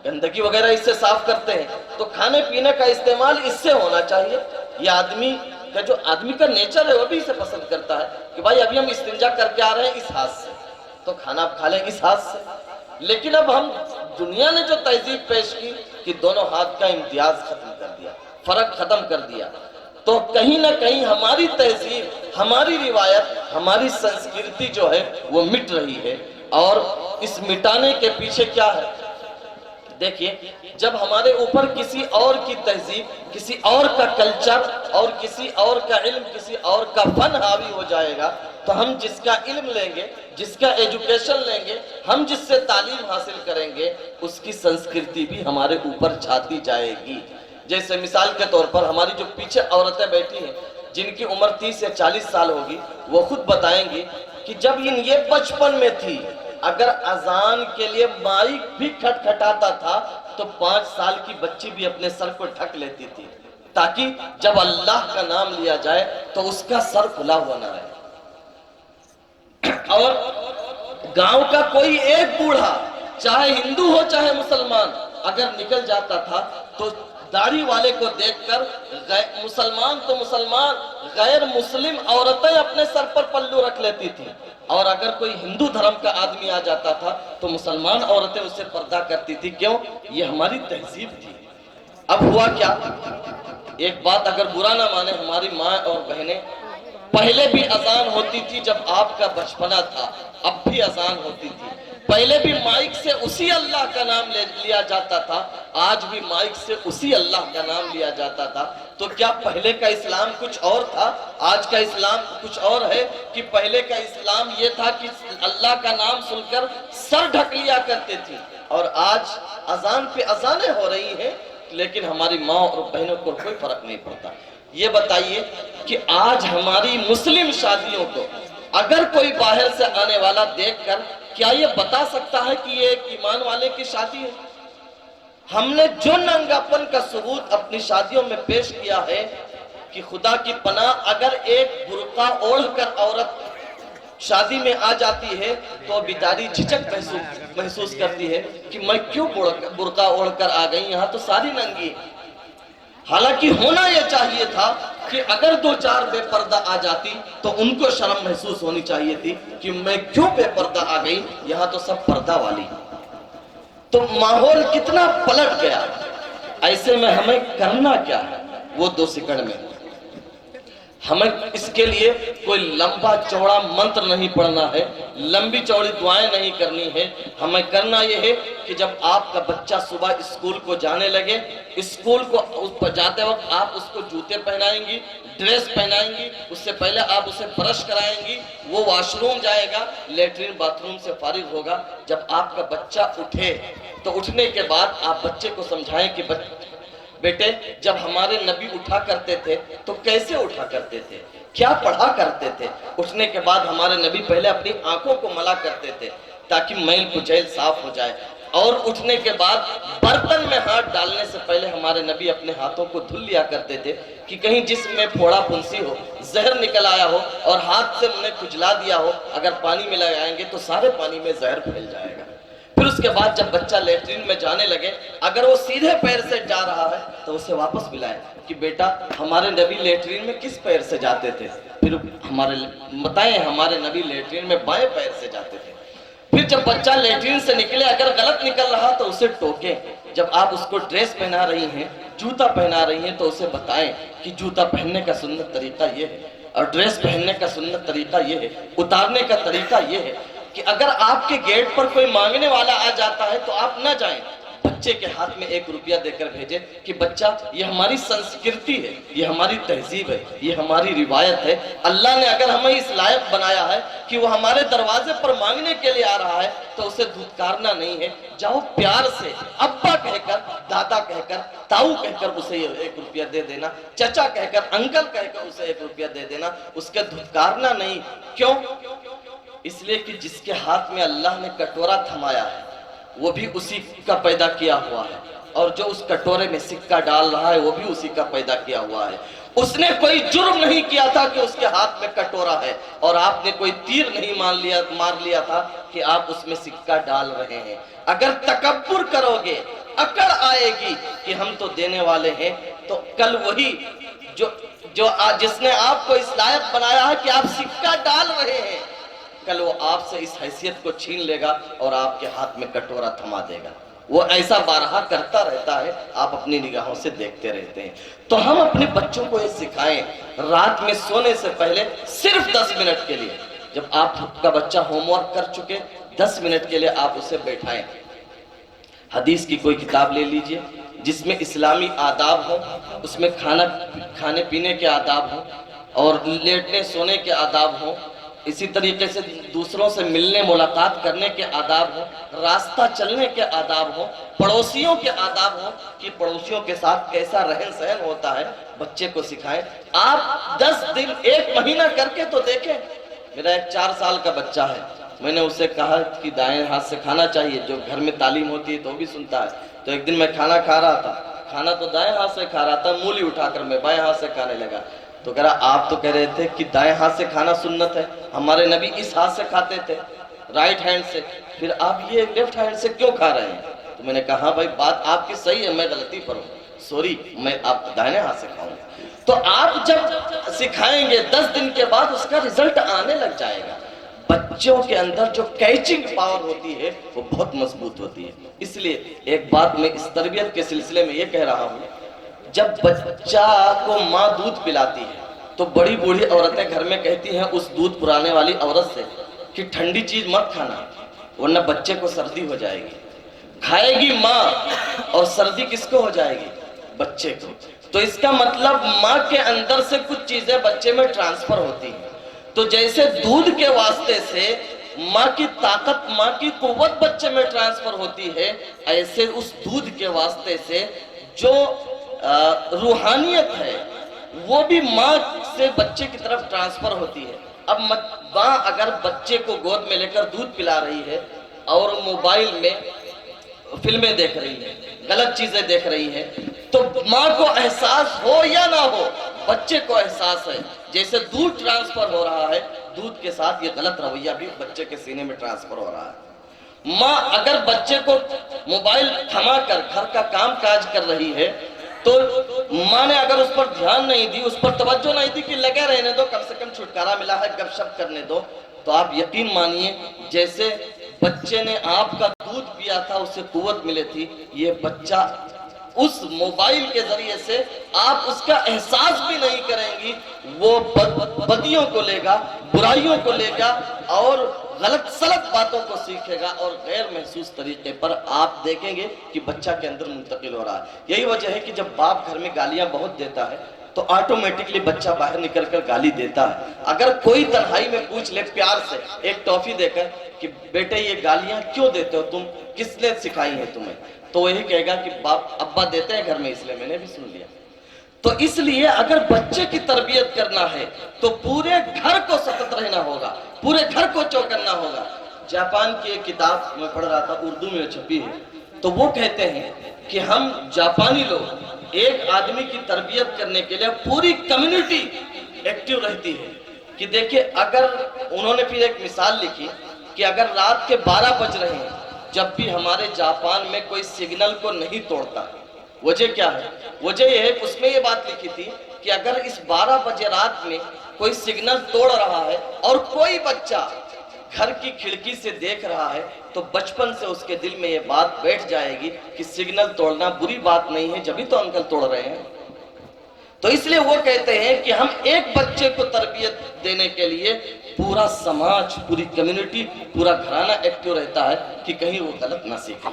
گندگی وغیرہ اس سے صاف کرتے ہیں تو کھانے پینے کا استعمال اس سے ہونا چاہیے. یہ آدمی کا جو آدمی کا نیچر ہے وہ بھی اسے پسند کرتا ہے کہ بھائی ابھی ہم استنجا کر کے آ رہے ہیں اس ہاتھ سے تو کھانا آپ کھا لیں اس ہاتھ سے. لیکن اب ہم دنیا نے جو تہذیب پیش کی کہ دونوں ہاتھ کا امتیاز ختم کر دیا، فرق ختم کر دیا، تو کہیں نہ کہیں ہماری تہذیب، ہماری روایت، ہماری سنسکرتی جو ہے وہ مٹ رہی ہے. اور اس مٹانے کے پیچھے کیا ہے؟ دیکھیے، جب ہمارے اوپر کسی اور کی تہذیب، کسی اور کا کلچر اور کسی اور کا علم، کسی اور کا فن حاوی ہو جائے گا تو ہم جس کا علم لیں گے، جس کا ایجوکیشن لیں گے، ہم جس سے تعلیم حاصل کریں گے، اس کی سنسکرتی بھی ہمارے اوپر چھاتی جائے گی. جیسے مثال کے طور پر ہماری جو پیچھے عورتیں بیٹھی ہیں جن کی عمر 30 یا 40 سال ہوگی، وہ خود بتائیں گی کہ جب یہ بچپن میں تھی اگر اذان کے لیے مائک بھی کھٹکھٹاتا تھا تو 5 سال کی بچی بھی اپنے سر کو ڈھک لیتی تھی تاکہ جب اللہ کا نام لیا جائے تو اس کا سر کھلا ہوا نہ رہے. اور گاؤں کا کوئی ایک بوڑھا، چاہے ہندو ہو چاہے مسلمان، اگر نکل جاتا تھا تو داڑھی والے کو دیکھ کر مسلمان تو مسلمان، غیر مسلم عورتیں اپنے سر پر پلو رکھ لیتی تھی. اور اگر کوئی ہندو دھرم کا آدمی آ جاتا تھا تو مسلمان عورتیں اسے پردہ کرتی تھی. کیوں؟ یہ ہماری تہذیب تھی. اب ہوا کیا؟ ایک بات اگر برا نہ مانے، ہماری ماں اور بہنیں، پہلے بھی اذان ہوتی تھی جب آپ کا بچپنا تھا، اب بھی اذان ہوتی تھی. پہلے بھی مائک سے اسی اللہ کا نام لیا جاتا تھا، آج بھی مائک سے اسی اللہ کا نام لیا جاتا تھا. تو کیا پہلے کا اسلام کچھ اور تھا، آج کا اسلام کچھ اور ہے؟ کہ پہلے کا اسلام یہ تھا کہ اللہ کا نام سن کر سر ڈھک لیا کرتے تھے، اور آج اذان پہ اذانیں ہو رہی ہیں لیکن ہماری ماں اور بہنوں کو کوئی فرق نہیں پڑتا. یہ بتائیے کہ آج ہماری مسلم شادیوں کو اگر کوئی باہر سے آنے والا دیکھ کر کیا یہ بتا سکتا ہے کہ یہ ایک ایمان والے کی شادی ہے؟ ہم نے جو ننگاپن کا ثبوت اپنی شادیوں میں پیش کیا ہے کہ خدا کی پناہ اگر ایک برقع اوڑھ کر عورت شادی میں آ جاتی ہے تو بیچاری جھجک محسوس کرتی ہے کہ میں کیوں برقع اوڑھ کر آ گئی، یہاں تو ساری ننگی۔ حالانکہ ہونا یہ چاہیے تھا کہ اگر دو چار بے پردہ آ جاتی تو ان کو شرم محسوس ہونی چاہیے تھی کہ میں کیوں بے پردہ آ گئی، یہاں تو سب پردہ والی۔ تو ماحول کتنا پلٹ گیا۔ ایسے میں ہمیں کرنا کیا ہے؟ وہ 2 سیکنڈ میں ہمیں اس کے لیے کوئی لمبا چوڑا منتر نہیں پڑھنا ہے، لمبی چوڑی دعائیں نہیں کرنی ہے۔ ہمیں کرنا یہ ہے کہ جب آپ کا بچہ صبح اسکول کو جانے لگے، اسکول کو جاتے وقت آپ اس کو جوتے پہنائیں گی، ڈریس پہنائیں گی، اس سے پہلے آپ اسے برش کرائیں گی، وہ واش روم جائے گا، لیٹرین باتھ روم سے فارغ ہوگا۔ جب آپ کا بچہ اٹھے تو اٹھنے کے بعد آپ بچے کو سمجھائیں کہ بیٹے جب ہمارے نبی اٹھا کرتے تھے تو کیسے اٹھا کرتے تھے، کیا پڑھا کرتے تھے۔ اٹھنے کے بعد ہمارے نبی پہلے اپنی آنکھوں کو ملا کرتے تھے تاکہ میل کچیل صاف ہو جائے، اور اٹھنے کے بعد برتن میں ہاتھ ڈالنے سے پہلے ہمارے نبی اپنے ہاتھوں کو دھل لیا کرتے تھے کہ کہیں جسم میں پھوڑا پھنسی ہو، زہر نکل آیا ہو اور ہاتھ سے انہیں کھجلا دیا ہو، اگر پانی میں لگائیں گے تو سارے پانی میں زہر پھیل جائے گا۔ پھر اس کے بعد جب بچہ لیٹرین میں جانے لگے، اگر وہ سیدھے پیر سے جا رہا ہے تو اسے واپس ملائیں کہ بیٹا ہمارے نبی لیٹرین میں کس پیر سے جاتے تھے، پھر بتائیں ہمارے نبی لیٹرین میں بائیں پیر سے جاتے تھے۔ پھر جب بچہ لیٹرین سے نکلے اگر غلط نکل رہا تو اسے ٹوکیں۔ جب آپ اس کو ڈریس پہنا رہی ہیں، جوتا پہنا رہی ہیں تو اسے بتائیں کہ جوتا پہننے کا سنت طریقہ یہ ہے اور ڈریس پہننے کا سنت طریقہ یہ ہے، اتارنے کا طریقہ یہ ہے کہ اگر آپ کے گیٹ پر کوئی مانگنے والا آ جاتا ہے تو آپ نہ جائیں، بچے کے ہاتھ میں 1 روپیہ دے کر بھیجیں کہ بچہ یہ ہماری سنسکرتی ہے، یہ ہماری تہذیب ہے، یہ ہماری روایت ہے۔ اللہ نے اگر ہمیں اس لائق بنایا ہے کہ وہ ہمارے دروازے پر مانگنے کے لیے آ رہا ہے تو اسے دھتکارنا نہیں ہے، جاؤ پیار سے ابا کہہ کر، دادا کہہ کر، تاؤ کہہ کر اسے 1 روپیہ دے دینا، چچا کہہ کر، انکل کہہ کر اسے 1 روپیہ دے دینا، اس کے دھتکارنا نہیں۔ کیوں؟ اس لیے کہ جس کے ہاتھ میں اللہ نے کٹورا تھمایا ہے وہ بھی اسی کا پیدا کیا ہوا ہے، اور جو اس کٹورے میں سکہ ڈال رہا ہے وہ بھی اسی کا پیدا کیا ہوا ہے۔ اس نے کوئی جرم نہیں کیا تھا کہ اس کے ہاتھ میں کٹورا ہے، اور آپ نے کوئی تیر نہیں مار لیا تھا کہ آپ اس میں سکہ ڈال رہے ہیں۔ اگر تکبر کرو گے، اکڑ آئے گی کہ ہم تو دینے والے ہیں، تو کل وہی جس نے آپ کو اس لائق بنایا ہے کہ آپ سکہ ڈال رہے ہیں، کل وہ آپ سے اس حیثیت کو چھین لے گا اور آپ کے ہاتھ میں کٹورا تھما دے گا۔ وہ ایسا بارہا کرتا رہتا ہے، آپ اپنی نگاہوں سے دیکھتے رہتے ہیں۔ تو ہم اپنے بچوں کو یہ سکھائیں، رات میں سونے سے پہلے صرف 10 منٹ کے لیے، جب آپ کا بچہ ہوم ورک کر چکے 10 منٹ کے لیے آپ اسے بیٹھائیں، حدیث کی کوئی کتاب لے لیجئے جس میں اسلامی آداب ہوں، اس میں کھانے پینے کے آداب ہوں اور لیٹنے سونے کے آداب ہوں، اسی طریقے سے دوسروں سے ملنے ملاقات کرنے کے آداب ہوں، راستہ چلنے کے آداب ہوں، پڑوسیوں کے آداب ہوں کہ پڑوسیوں کے ساتھ کیسا رہن سہن ہوتا ہے، بچے کو سکھائیں۔ آپ 10 دن 1 مہینہ کر کے تو دیکھیں۔ میرا ایک 4 سال کا بچہ ہے، میں نے اسے کہا کہ دائیں ہاتھ سے کھانا چاہیے، جو گھر میں تعلیم ہوتی ہے تو بھی سنتا ہے۔ تو ایک دن میں کھانا کھا رہا تھا، کھانا تو دائیں ہاتھ سے کھا رہا تھا، مولی اٹھا کر میں بائیں ہاتھ سے کھانے لگا۔ تو کہہ رہا آپ تو کہہ رہے تھے کہ دائیں ہاتھ سے کھانا سنت ہے، ہمارے نبی اس ہاتھ سے کھاتے تھے، رائٹ ہینڈ سے، پھر آپ یہ لیفٹ ہینڈ سے کیوں کھا رہے ہیں؟ تو میں نے کہا ہاں بھائی بات آپ کی صحیح ہے، میں غلطی پر ہوں، سوری، میں آپ دائیں ہاتھ سے کھاؤں گا۔ تو آپ جب سکھائیں گے 10 دن کے بعد اس کا رزلٹ آنے لگ جائے گا۔ بچوں کے اندر جو کیچنگ پاور ہوتی ہے وہ بہت مضبوط ہوتی ہے۔ اس لیے ایک بات میں اس تربیت کے سلسلے میں یہ کہہ رہا ہوں، جب بچہ کو ماں دودھ پلاتی ہے تو بڑی بوڑھی عورتیں گھر میں کہتی ہیں اس دودھ پرانے والی عورت سے کہ ٹھنڈی چیز مت کھانا ورنہ بچے کو سردی ہو جائے گی۔ کھائے گی ماں اور سردی کس کو ہو جائے گی؟ بچے کو۔ تو اس کا مطلب ماں کے اندر سے کچھ چیزیں بچے میں ٹرانسفر ہوتی ہیں۔ تو جیسے دودھ کے واسطے سے ماں کی طاقت، ماں کی قوت بچے میں ٹرانسفر ہوتی ہے، ایسے اس دودھ کے واسطے سے جو روحانیت ہے، وہ بھی ماں سے بچے کی طرف ٹرانسفر ہوتی ہے۔ اب ماں اگر بچے کو گود میں لے کر دودھ پلا رہی ہے اور موبائل میں فلمیں دیکھ رہی ہے، غلط چیزیں دیکھ رہی ہے، تو ماں کو احساس ہو یا نہ ہو، بچے کو احساس ہے۔ جیسے دودھ ٹرانسفر ہو رہا ہے، دودھ کے ساتھ یہ غلط رویہ بھی بچے کے سینے میں ٹرانسفر ہو رہا ہے۔ ماں اگر بچے کو موبائل تھما کر گھر کا کام کاج کر رہی ہے، تو ماں نے اگر اس پر دھیان نہیں دی، اس پر توجہ نہیں دی کہ لگے رہنے دو، کم سے کم چھٹکارا ملا ہے، گپ شپ کرنے دو، تو آپ یقین مانیے جیسے بچے نے آپ کا دودھ پیا تھا، اسے قوت ملے تھی، یہ بچہ اس موبائل کے ذریعے سے آپ اس کا احساس بھی نہیں کریں گی، وہ بدیوں کو لے گا، برائیوں کو لے گا اور غلط سلط باتوں کو سیکھے گا، اور غیر محسوس طریقے پر آپ دیکھیں گے کہ بچہ کے اندر منتقل ہو رہا ہے۔ یہی وجہ ہے کہ جب باپ گھر میں گالیاں بہت دیتا ہے تو آٹومیٹکلی بچہ باہر نکل کر گالی دیتا ہے۔ اگر کوئی تنہائی میں پوچھ لے پیار سے ایک ٹافی دے کر کہ بیٹے یہ گالیاں کیوں دیتے ہو تم، کس نے سکھائی ہیں تمہیں، تو وہی کہے گا کہ باپ ابا دیتے ہیں گھر میں، اس لیے میں نے بھی سن لیا۔ تو اس لیے اگر بچے کی تربیت کرنا ہے تو پورے گھر کو ستت رہنا ہوگا، پورے گھر کو چوکنا ہوگا۔ جاپان کی ایک کتاب میں پڑھ رہا تھا، اردو میں چھپی ہے، تو وہ کہتے ہیں کہ ہم جاپانی لوگ ایک آدمی کی تربیت کرنے کے لیے پوری کمیونٹی ایکٹیو رہتی ہے۔ کہ دیکھیں اگر انہوں نے پھر ایک مثال لکھی کہ اگر رات کے 12 بج رہے ہیں، جب بھی ہمارے جاپان میں کوئی سگنل کو نہیں توڑتا، وجہ کیا ہے؟ وجہ یہ ہے، اس میں یہ بات لکھی تھی کہ اگر اس 12 بجے رات میں کوئی سگنل توڑ رہا ہے اور کوئی بچہ گھر کی کھڑکی سے دیکھ رہا ہے، تو بچپن سے اس کے دل میں یہ بات بیٹھ جائے گی کہ سگنل توڑنا بری بات نہیں ہے، جبھی تو انکل توڑ رہے ہیں۔ تو اس لیے وہ کہتے ہیں کہ ہم ایک بچے کو تربیت دینے کے لیے پورا سماج، پوری کمیونٹی، پورا گھرانہ ایکٹیو رہتا ہے کہ کہیں وہ غلط نہ سیکھیں۔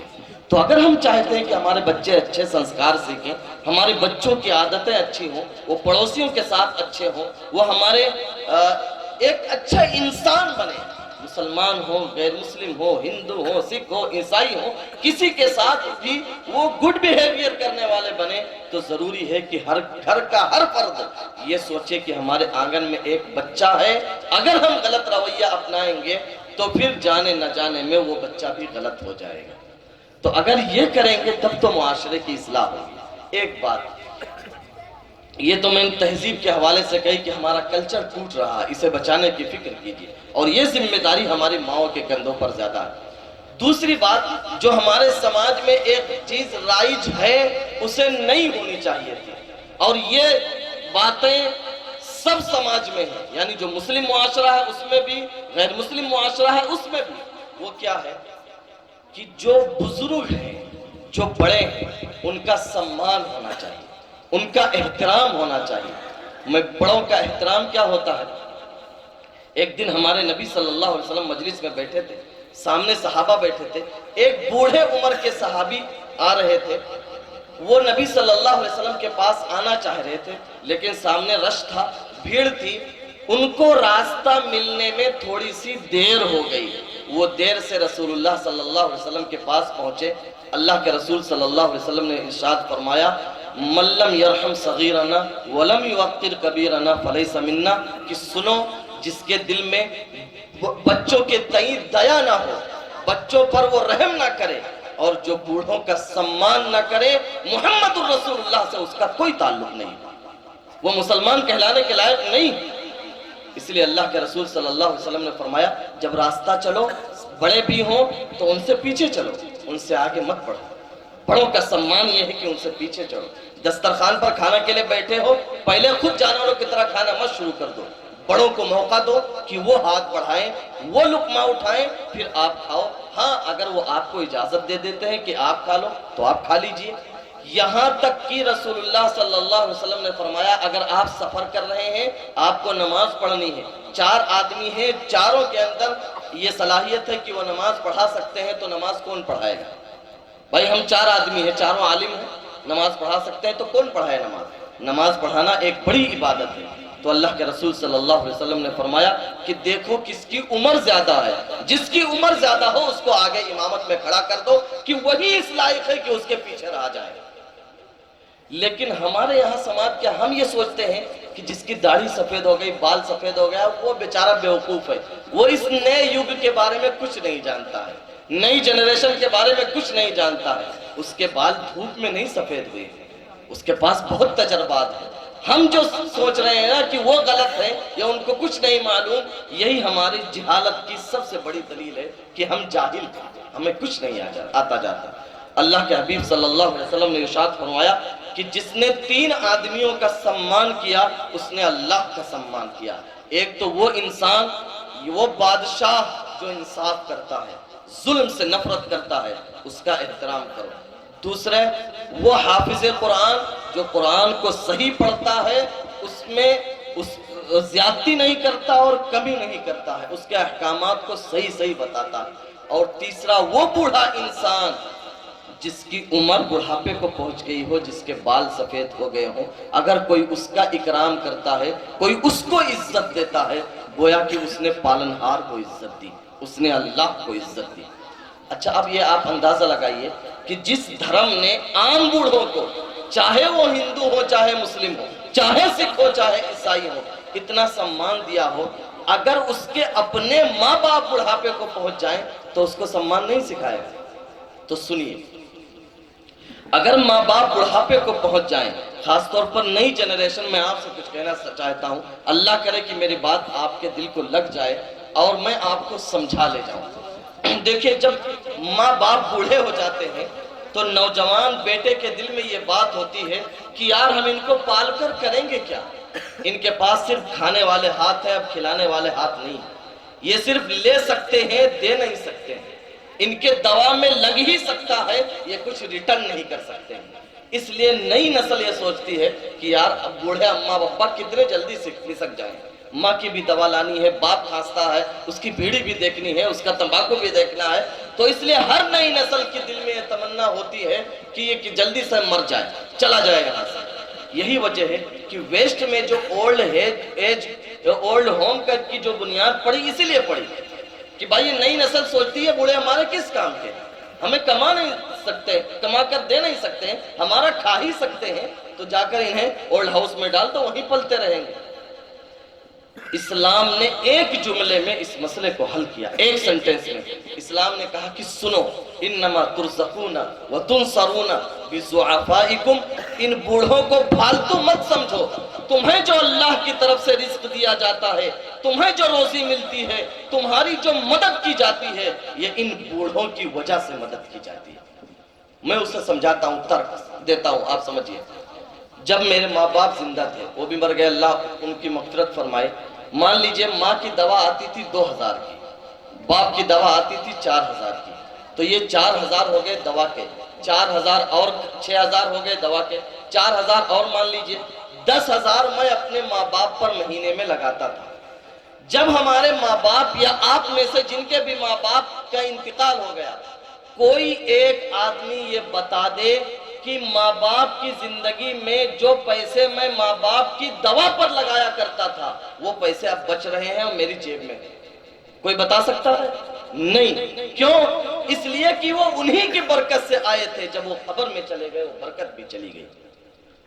تو اگر ہم چاہتے ہیں کہ ہمارے بچے اچھے سنسکار سیکھیں، ہمارے بچوں کی عادتیں اچھی ہوں، وہ پڑوسیوں کے ساتھ اچھے ہوں، وہ ہمارے ایک اچھا انسان بنے، مسلمان ہو، غیر مسلم ہو، ہندو ہو، سکھ ہو، عیسائی ہو، کسی کے ساتھ بھی وہ گڈ بیہیویئر کرنے والے بنے، تو ضروری ہے کہ ہر گھر کا ہر فرد یہ سوچے کہ ہمارے آنگن میں ایک بچہ ہے، اگر ہم غلط رویہ اپنائیں گے تو پھر جانے نہ جانے میں وہ بچہ بھی غلط ہو جائے گا۔ تو اگر یہ کریں گے تب تو معاشرے کی اصلاح ہوگی۔ ایک بات یہ تو میں تہذیب کے حوالے سے کہی کہ ہمارا کلچر ٹوٹ رہا ہے، اسے بچانے کی فکر کیجیے، اور یہ ذمہ داری ہماری ماؤں کے کندھوں پر زیادہ ہے۔ دوسری بات، جو ہمارے سماج میں ایک چیز رائج ہے اسے نہیں ہونی چاہیے تھی، اور یہ باتیں سب سماج میں ہیں، یعنی جو مسلم معاشرہ ہے اس میں بھی، غیر مسلم معاشرہ ہے اس میں بھی۔ وہ کیا ہے کہ جو بزرگ ہیں، جو بڑے ہیں، ان کا سمان ہونا چاہیے، ان کا احترام ہونا چاہیے۔ میں بڑوں کا احترام کیا ہوتا ہے؟ ایک دن ہمارے نبی صلی اللہ علیہ وسلم مجلس میں بیٹھے تھے، سامنے صحابہ بیٹھے تھے، ایک بوڑھے عمر کے صحابی آ رہے تھے، وہ نبی صلی اللہ علیہ وسلم کے پاس آنا چاہ رہے تھے، لیکن سامنے رش تھا، بھیڑ تھی، ان کو راستہ ملنے میں تھوڑی سی دیر ہو گئی۔ وہ دیر سے رسول اللہ صلی اللہ علیہ وسلم کے پاس پہنچے۔ اللہ کے رسول صلی اللہ علیہ وسلم نے ارشاد فرمایا، من لم یرحم صغیرنا ولم یوقر کبیرنا فلیس منا، کہ سنو، جس کے دل میں بچوں کے تئیں دیا نہ ہو، بچوں پر وہ رحم نہ کرے، اور جو بوڑھوں کا سمان نہ کرے، محمد الرسول اللہ سے اس کا کوئی تعلق نہیں، وہ مسلمان کہلانے کے لائق نہیں۔ اس لیے اللہ کے رسول صلی اللہ علیہ وسلم نے فرمایا، جب راستہ چلو، بڑے بھی ہوں تو ان سے پیچھے چلو، ان سے آگے مت بڑھو۔ بڑوں کا سمان یہ ہے کہ ان سے پیچھے چلو۔ دسترخوان پر کھانا کے لیے بیٹھے ہو، پہلے خود جانوروں کی طرح کھانا مت شروع کر دو، بڑوں کو موقع دو کہ وہ ہاتھ بڑھائیں، وہ لقمہ اٹھائیں، پھر آپ کھاؤ۔ ہاں، اگر وہ آپ کو اجازت دے دیتے ہیں کہ آپ کھا لو تو آپ کھا لیجئے۔ یہاں تک کہ رسول اللہ صلی اللہ علیہ وسلم نے فرمایا، اگر آپ سفر کر رہے ہیں، آپ کو نماز پڑھنی ہے، 4 آدمی ہیں، چاروں کے اندر یہ صلاحیت ہے کہ وہ نماز پڑھا سکتے ہیں، تو نماز کون پڑھائے گا؟ بھائی ہم 4 آدمی ہیں، چاروں عالم ہیں، نماز پڑھا سکتے ہیں، تو کون پڑھائے نماز؟ نماز پڑھانا ایک بڑی عبادت ہے۔ تو اللہ کے رسول صلی اللہ علیہ وسلم نے فرمایا کہ دیکھو کس کی عمر زیادہ ہے، جس کی عمر زیادہ ہو اس کو آگے امامت میں کھڑا کر دو، کہ وہی اس لائق ہے کہ اس کے پیچھے رہا جائے۔ لیکن ہمارے یہاں سماج کیا ہم یہ سوچتے ہیں کہ جس کی داڑھی سفید ہو گئی، بال سفید ہو گیا، وہ بیچارہ بیوقوف ہے، وہ اس نئے یگ کے بارے میں کچھ نہیں جانتا ہے، نئی جنریشن کے بارے میں کچھ نہیں جانتا ہے، اس کے بال دھوپ میں نہیں سفید ہوئے، اس کے پاس بہت تجربات ہیں۔ ہم جو سوچ رہے ہیں نا کہ وہ غلط ہے یا ان کو کچھ نہیں معلوم، یہی ہماری جہالت کی سب سے بڑی دلیل ہے کہ ہم جاہل ہیں، ہمیں کچھ نہیں آتا جاتا۔ اللہ کے حبیب صلی اللہ علیہ وسلم نے ارشاد فرمایا کہ جس نے 3 آدمیوں کا سمان کیا اس نے اللہ کا سمان کیا۔ ایک تو وہ انسان، وہ بادشاہ جو انصاف کرتا ہے، ظلم سے نفرت کرتا ہے، اس کا احترام کرو۔ دوسرے وہ حافظ قرآن جو قرآن کو صحیح پڑھتا ہے، اس میں زیادتی نہیں کرتا اور کمی نہیں کرتا ہے، اس کے احکامات کو صحیح بتاتا ہے۔ اور تیسرا وہ بوڑھا انسان جس کی عمر بڑھاپے کو پہنچ گئی ہو، جس کے بال سفید ہو گئے ہوں، اگر کوئی اس کا اکرام کرتا ہے، کوئی اس کو عزت دیتا ہے، گویا کہ اس نے پالنہار کو عزت دی، اس نے اللہ کو عزت دی۔ اچھا اب یہ آپ اندازہ لگائیے کہ جس دھرم نے عام بوڑھوں کو، چاہے وہ ہندو ہو چاہے مسلم ہو، چاہے سکھ ہو چاہے عیسائی ہو، اتنا سمان دیا ہو، اگر اس کے اپنے ماں باپ بڑھاپے کو پہنچ جائیں تو اس کو سمان نہیں سکھائے گا۔ تو سنیے، اگر ماں باپ بڑھاپے کو پہنچ جائیں، خاص طور پر نئی جنریشن میں آپ سے کچھ کہنا چاہتا ہوں، اللہ کرے کہ میری بات آپ کے دل کو لگ جائے اور میں آپ کو سمجھا لے جاؤں۔ دیکھیں، جب ماں باپ بوڑھے ہو جاتے ہیں تو نوجوان بیٹے کے دل میں یہ بات ہوتی ہے کہ یار ہم ان کو پال کر کریں گے کیا؟ ان کے پاس صرف کھانے والے ہاتھ ہیں، اب کھلانے والے ہاتھ نہیں، یہ صرف لے سکتے ہیں، دے نہیں سکتے ہیں، ان کے دوا میں لگ ہی سکتا ہے، یہ کچھ ریٹرن نہیں کر سکتے ہیں۔ اس لیے نئی نسل یہ سوچتی ہے کہ یار اب بوڑھے اماں ابا کتنے جلدی سک جائیں، ماں کی بھی دوا لانی ہے، باپ کھانستا ہے، اس کی بیڑی بھی دیکھنی ہے، اس کا تمباکو بھی دیکھنا ہے، تو اس لیے ہر نئی نسل کی دل میں یہ تمنا ہوتی ہے کہ یہ کہ جلدی سے مر جائے، چلا جائے یہاں سے۔ یہی وجہ ہے کہ ویسٹ میں جو اولڈ ہوم کی جو بنیاد پڑی، اسی لیے پڑی کہ بھائی یہ نئی نسل سوچتی ہے بوڑھے ہمارے کس کام کے، ہمیں کما نہیں سکتے، کما کر دے نہیں سکتے ہیں، ہمارا کھا ہی سکتے ہیں، تو جا کر انہیں اولڈ ہاؤس میں ڈال دو، وہیں پلتے رہیں گے۔ اسلام نے ایک جملے میں اس مسئلے کو حل کیا، ایک سنٹنس میں اسلام نے کہا کہ سنو، انما ترزقون وتنصرون بضعفائکم، ان بوڑھوں کو پھالتو مت سمجھو، تمہیں جو اللہ کی طرف سے رزق دیا جاتا ہے، تمہیں جو روزی ملتی ہے، تمہاری جو مدد کی جاتی ہے، یہ ان بوڑھوں کی وجہ سے مدد کی جاتی ہے۔ میں اسے سمجھاتا ہوں، ترک دیتا ہوں، آپ سمجھیے۔ جب میرے ماں باپ زندہ تھے، وہ بھی مر گئے، اللہ ان کی مغفرت فرمائے، مان لیجئے ماں کی دوا آتی تھی 2000 کی، باپ کی دوا آتی تھی 4000 کی، تو یہ 4000 ہو گئے دوا کے، 4000 اور 6000 ہو گئے دوا کے، 4000 اور مان لیجئے 10000 میں اپنے ماں باپ پر مہینے میں لگاتا تھا۔ جب ہمارے ماں باپ یا آپ میں سے جن کے بھی ماں باپ کا انتقال ہو گیا، کوئی ایک آدمی یہ بتا دے کہ ماں باپ کی زندگی میں جو پیسے میں ماں باپ کی دوا پر لگایا کرتا تھا، وہ پیسے اب بچ رہے ہیں اور میری جیب میں، کوئی بتا سکتا ہے؟ نہیں۔ کیوں؟ اس لیے کہ وہ انہی کی برکت سے آئے تھے، جب وہ قبر میں چلے گئے وہ برکت بھی چلی گئی۔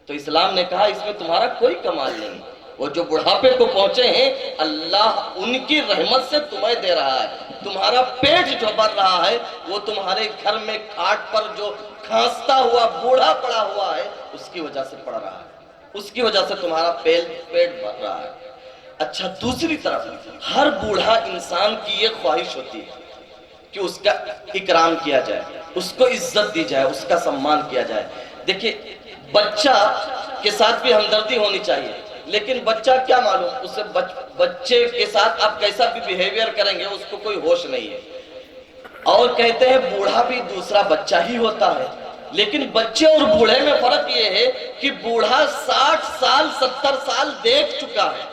تو اسلام نے کہا اس میں تمہارا کوئی کمال نہیں، وہ جو بڑھاپے کو پہنچے ہیں، اللہ ان کی رحمت سے تمہیں دے رہا ہے، تمہارا پیٹ جو بھر رہا ہے، وہ تمہارے گھر میں کھاٹ پر جو کھانستا ہوا بوڑھا پڑا ہوا ہے، اس کی وجہ سے پڑ رہا ہے، اس کی وجہ سے تمہارا پیٹ بھر رہا ہے۔ اچھا، دوسری طرف ہر بوڑھا انسان کی یہ خواہش ہوتی ہے کہ اس کا اکرام کیا جائے، اس کو عزت دی جائے، اس کا سمان کیا جائے۔ دیکھیں، بچہ کے ساتھ بھی ہمدردی ہونی چاہیے، لیکن بچہ کیا معلوم، اسے بچے کے ساتھ آپ کیسا بھی بیہیویئر کریں گے، اس کو کوئی ہوش نہیں ہے۔ اور کہتے ہیں بوڑھا بھی دوسرا بچہ ہی ہوتا ہے، لیکن بچے اور بوڑھے میں فرق یہ ہے کہ بوڑھا 60 سال 70 سال دیکھ چکا ہے،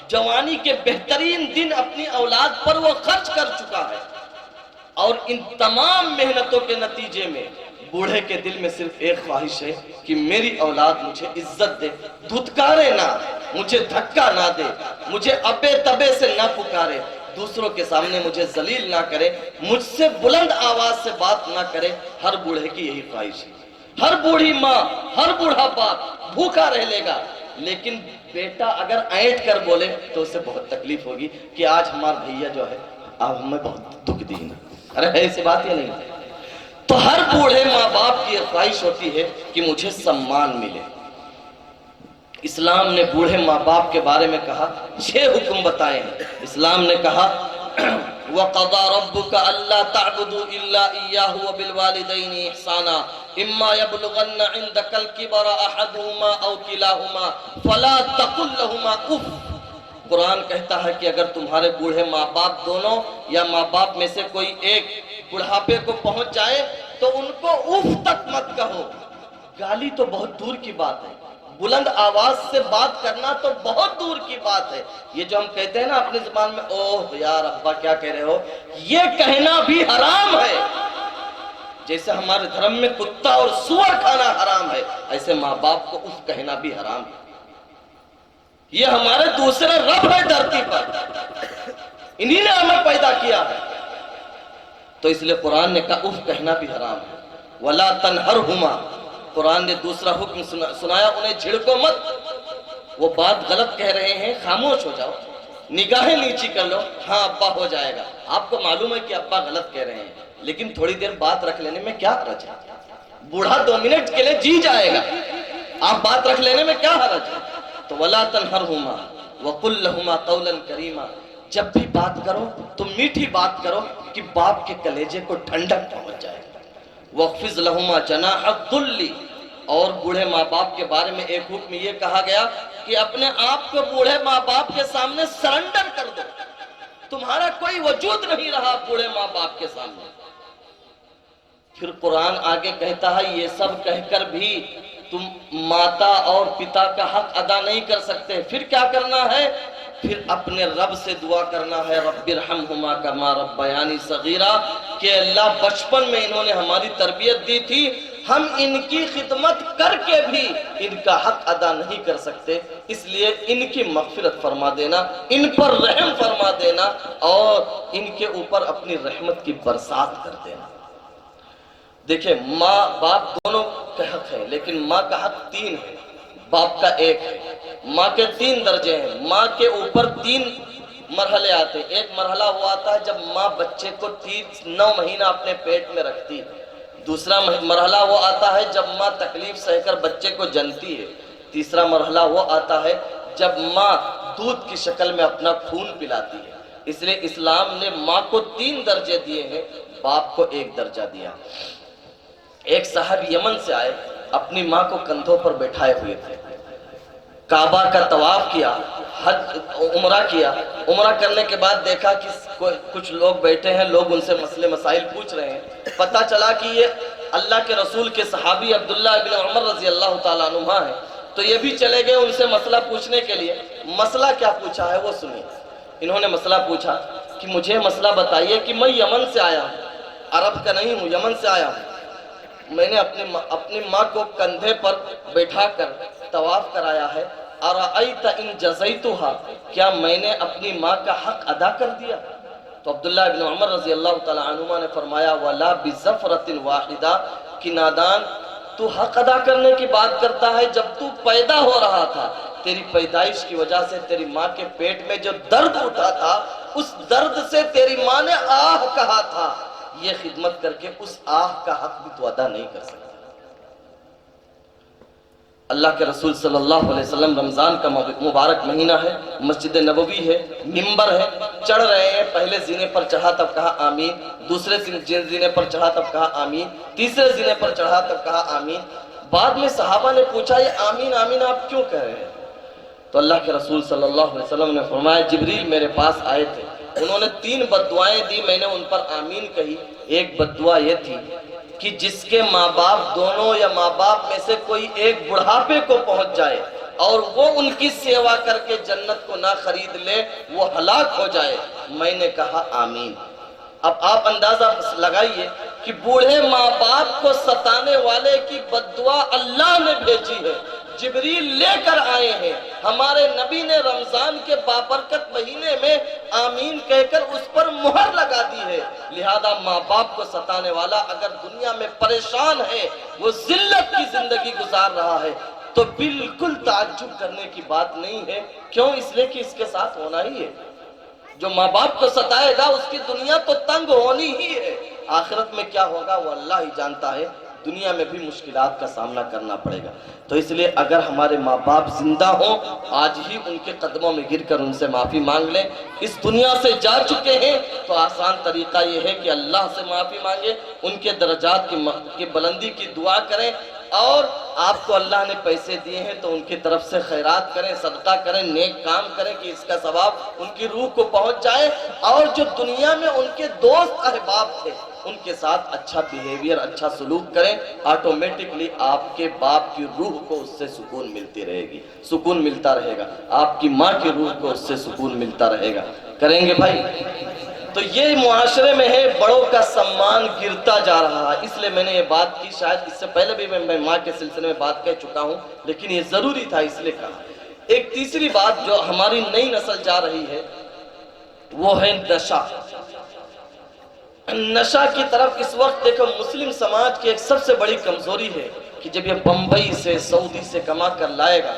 جوانی کے بہترین دن اپنی اولاد پر وہ خرچ کر چکا ہے، اور ان تمام محنتوں کے نتیجے میں بوڑھے کے دل میں صرف ایک خواہش ہے کہ میری اولاد مجھے عزت دے، دھتکارے نہ، مجھے دھکا نہ دے، مجھے ابے تبے سے نہ پکارے، دوسروں کے سامنے مجھے ذلیل نہ کرے، مجھ سے بلند آواز سے بات نہ کرے۔ ہر بوڑھے کی یہی خواہش ہے۔ ہر بوڑھی ماں، ہر بوڑھا باپ بھوکا رہ لے گا، لیکن بیٹا اگر اینٹ کر بولے تو اسے بہت تکلیف ہوگی کہ آج ہمارا بھیا جو ہے اب ہمیں بہت دکھ دی نا. ارے ہے ایسی بات یا نہیں؟ تو ہر بوڑھے ماں باپ کی خواہش ہوتی ہے کہ مجھے سمان ملے. اسلام نے بوڑھے ماں باپ کے بارے میں کہا، 6 حکم بتائے ہیں. اسلام نے کہا وَقَضَى رَبُّكَ أَلَّا تَعْبُدُوا إِلَّا إِيَّاهُ وَبِالْوَالِدَيْنِ إِحْسَانًا إِمَّا يَبْلُغَنَّ عِندَكَ الْكِبَرَ أَحَدُهُمَا أَوْ كِلَاهُمَا فَلَا تَقُل لَّهُمَا اُفٍّ. قرآن کہتا ہے کہ اگر تمہارے بوڑھے ماں باپ دونوں یا ماں باپ میں سے کوئی ایک بڑھاپے کو پہنچ جائے تو ان کو اف تک مت کہو. گالی تو بہت دور کی بات ہے، بلند آواز سے بات کرنا تو بہت دور کی بات ہے. یہ جو ہم کہتے ہیں نا اپنی زبان میں اوہ یار ابا کیا کہہ رہے ہو، یہ کہنا بھی حرام ہے. جیسے ہمارے دھرم میں کتا اور سور کھانا حرام ہے، ایسے ماں باپ کو اف کہنا بھی حرام ہے. یہ ہمارے دوسرے رب ہے دھرتی پر، انہی نے ہمیں پیدا کیا ہے. تو اس لیے قرآن نے کہا اف کہنا بھی حرام ہے. وَلَا تَنْهَرْهُمَا. قرآن نے دوسرا حکم سنایا، انہیں جھڑکو مت. وہ بات غلط کہہ رہے ہیں، خاموش ہو جاؤ، نگاہیں نیچی کر لو، ہاں ابا ہو جائے گا. آپ کو معلوم ہے کہ ابا غلط کہہ رہے ہیں، لیکن تھوڑی دیر بات رکھ لینے میں کیا حرج ہے؟ بوڑھا 2 منٹ کے لیے جی جائے گا، آپ بات رکھ لینے میں کیا حرج ہے؟ تو وَلَا تَنْهَرْهُمَا وَقُلْ لَهُمَا قَوْلًا كَرِيمًا. جب بھی بات کرو تو میٹھی بات کرو کہ باپ کے کلیجے کو ٹھنڈک پہنچ جائے. وَاخْفِضْ لَهُمَا جَنَاحَ الذُّلِّ. اور بوڑھے ماں باپ کے بارے میں ایک حکم یہ کہا گیا کہ اپنے آپ کو بوڑھے ماں باپ کے سامنے سرنڈر کر دو. تمہارا کوئی وجود نہیں رہا بوڑھے ماں باپ کے سامنے. پھر قرآن آگے کہتا ہے یہ سب کہہ کر بھی تم ماتا اور پتا کا حق ادا نہیں کر سکتے. پھر کیا کرنا ہے؟ پھر اپنے رب سے دعا کرنا ہے رب ارحمہما کما ربیانی صغیرا، کہ اللہ بچپن میں انہوں نے ہماری تربیت دی تھی، ہم ان کی خدمت کر کے بھی ان کا حق ادا نہیں کر سکتے، اس لیے ان کی مغفرت فرما دینا، ان پر رحم فرما دینا اور ان کے اوپر اپنی رحمت کی برسات کر دینا. دیکھیں ماں باپ دونوں کا حق ہے، لیکن ماں کا حق 3 ہے، باپ کا 1 ہے. ماں کے 3 درجے ہیں، ماں کے اوپر 3 مرحلے آتے ہیں. ایک مرحلہ وہ آتا ہے جب ماں بچے کو 9 مہینہ اپنے پیٹ میں رکھتی ہے. دوسرا مرحلہ وہ آتا ہے جب ماں تکلیف سہ کر بچے کو جنتی ہے. تیسرا مرحلہ وہ آتا ہے جب ماں دودھ کی شکل میں اپنا خون پلاتی ہے. اس لیے اسلام نے ماں کو 3 درجے دیے ہیں، باپ کو 1 درجہ دیا. ایک صاحب یمن سے آئے، اپنی ماں کو کندھوں پر بیٹھائے ہوئے تھے. کعبہ کا طواف کیا، حج عمرہ کیا. عمرہ کرنے کے بعد دیکھا کہ کچھ لوگ بیٹھے ہیں، لوگ ان سے مسئلے مسائل پوچھ رہے ہیں. پتہ چلا کہ یہ اللہ کے رسول کے صحابی عبداللہ ابن عمر رضی اللہ تعالیٰ عنہ ہیں. تو یہ بھی چلے گئے ان سے مسئلہ پوچھنے کے لیے. مسئلہ کیا پوچھا ہے وہ سنیے. انہوں نے مسئلہ پوچھا کہ مجھے مسئلہ بتائیے کہ میں یمن سے آیا ہوں، عرب کا نہیں ہوں، یمن سے آیا ہوں. میں نے اپنی ماں کو کندھے پر بیٹھا کر طواف کرایا ہے. ارأیت ان جزیتھا، کیا میں نے اپنی ماں کا حق ادا کر دیا؟ تو عبداللہ ابن عمر رضی اللہ تعالی عنہما نے فرمایا ولا بزفرۃ واحدہ، کہ نادان تو حق ادا کرنے کی بات کرتا ہے. جب تو پیدا ہو رہا تھا تیری پیدائش کی وجہ سے تیری ماں کے پیٹ میں جو درد اٹھا تھا، اس درد سے تیری ماں نے آہ کہا تھا. یہ خدمت کر کے اس آہ کا حق بھی تو ادا نہیں کر سکتا. اللہ کے رسول صلی اللہ علیہ وسلم رمضان کا مبارک مہینہ ہے، مسجد نبوی ہے، ممبر ہے، چڑھ رہے ہیں. پہلے زینے پر چڑھا تب کہا آمین، دوسرے زینے پر چڑھا تب کہا آمین، تیسرے زینے پر چڑھا تب کہا آمین. بعد میں صحابہ نے پوچھا یہ آمین آمین آپ کیوں کہہ رہے ہیں؟ تو اللہ کے رسول صلی اللہ علیہ وسلم نے فرمایا جبریل میرے پاس آئے تھے، انہوں نے 3 بددعائیں دی، میں نے ان پر آمین کہی. ایک بددعا یہ تھی کہ جس کے ماں باپ دونوں یا ماں باپ میں سے کوئی ایک بڑھاپے کو پہنچ جائے اور وہ ان کی سیوا کر کے جنت کو نہ خرید لے، وہ ہلاک ہو جائے. میں نے کہا آمین. اب آپ اندازہ لگائیے کہ بوڑھے ماں باپ کو ستانے والے کی بددعا اللہ نے بھیجی ہے، جبریل لے کر آئے ہیں. ہمارے نبی نے رمضان کے بابرکت مہینے میں آمین کہہ کر اس پر مہر لگا دی ہے. لہذا ماں باپ کو ستانے والا اگر دنیا میں پریشان ہے، وہ ذلت گزار رہا ہے تو بالکل تعجب کرنے کی بات نہیں ہے. کیوں؟ اس لیے کہ اس کے ساتھ ہونا ہی ہے. جو ماں باپ کو ستائے گا اس کی دنیا تو تنگ ہونی ہی ہے. آخرت میں کیا ہوگا وہ اللہ ہی جانتا ہے. دنیا میں بھی مشکلات کا سامنا کرنا پڑے گا. تو اس لیے اگر ہمارے ماں باپ زندہ ہوں آج ہی ان کے قدموں میں گر کر ان سے معافی مانگ لیں. اس دنیا سے جا چکے ہیں تو آسان طریقہ یہ ہے کہ اللہ سے معافی مانگیں, ان کے درجات کی بلندی کی دعا کریں, اور آپ کو اللہ نے پیسے دیے ہیں تو ان کی طرف سے خیرات کریں, صدقہ کریں, نیک کام کریں کہ اس کا ثواب ان کی روح کو پہنچ جائے. اور جو دنیا میں ان کے دوست احباب تھے ان کے ساتھ اچھا بیہیویئر, اچھا سلوک کریں. آٹومیٹکلی آپ کے باپ کی روح کو اس سے سکون ملتی رہے گی, سکون ملتا رہے گا. آپ کی ماں کی روح کو اس سے سکون ملتا رہے گا. کریں گے بھائی؟ تو یہ معاشرے میں ہے بڑوں کا سمان گرتا جا رہا ہے. اس لیے میں نے یہ بات کی, شاید اس سے پہلے بھی میں ماں کے سلسلے میں بات کہہ چکا ہوں, لیکن یہ ضروری تھا اس لیے کہا. ایک تیسری بات جو ہماری نئی نسل جا رہی ہے وہ ہے نشہ. نشہ کی طرف اس وقت دیکھو مسلم سماج کی ایک سب سے بڑی کمزوری ہے کہ جب یہ بمبئی سے سعودی سے کما کر لائے گا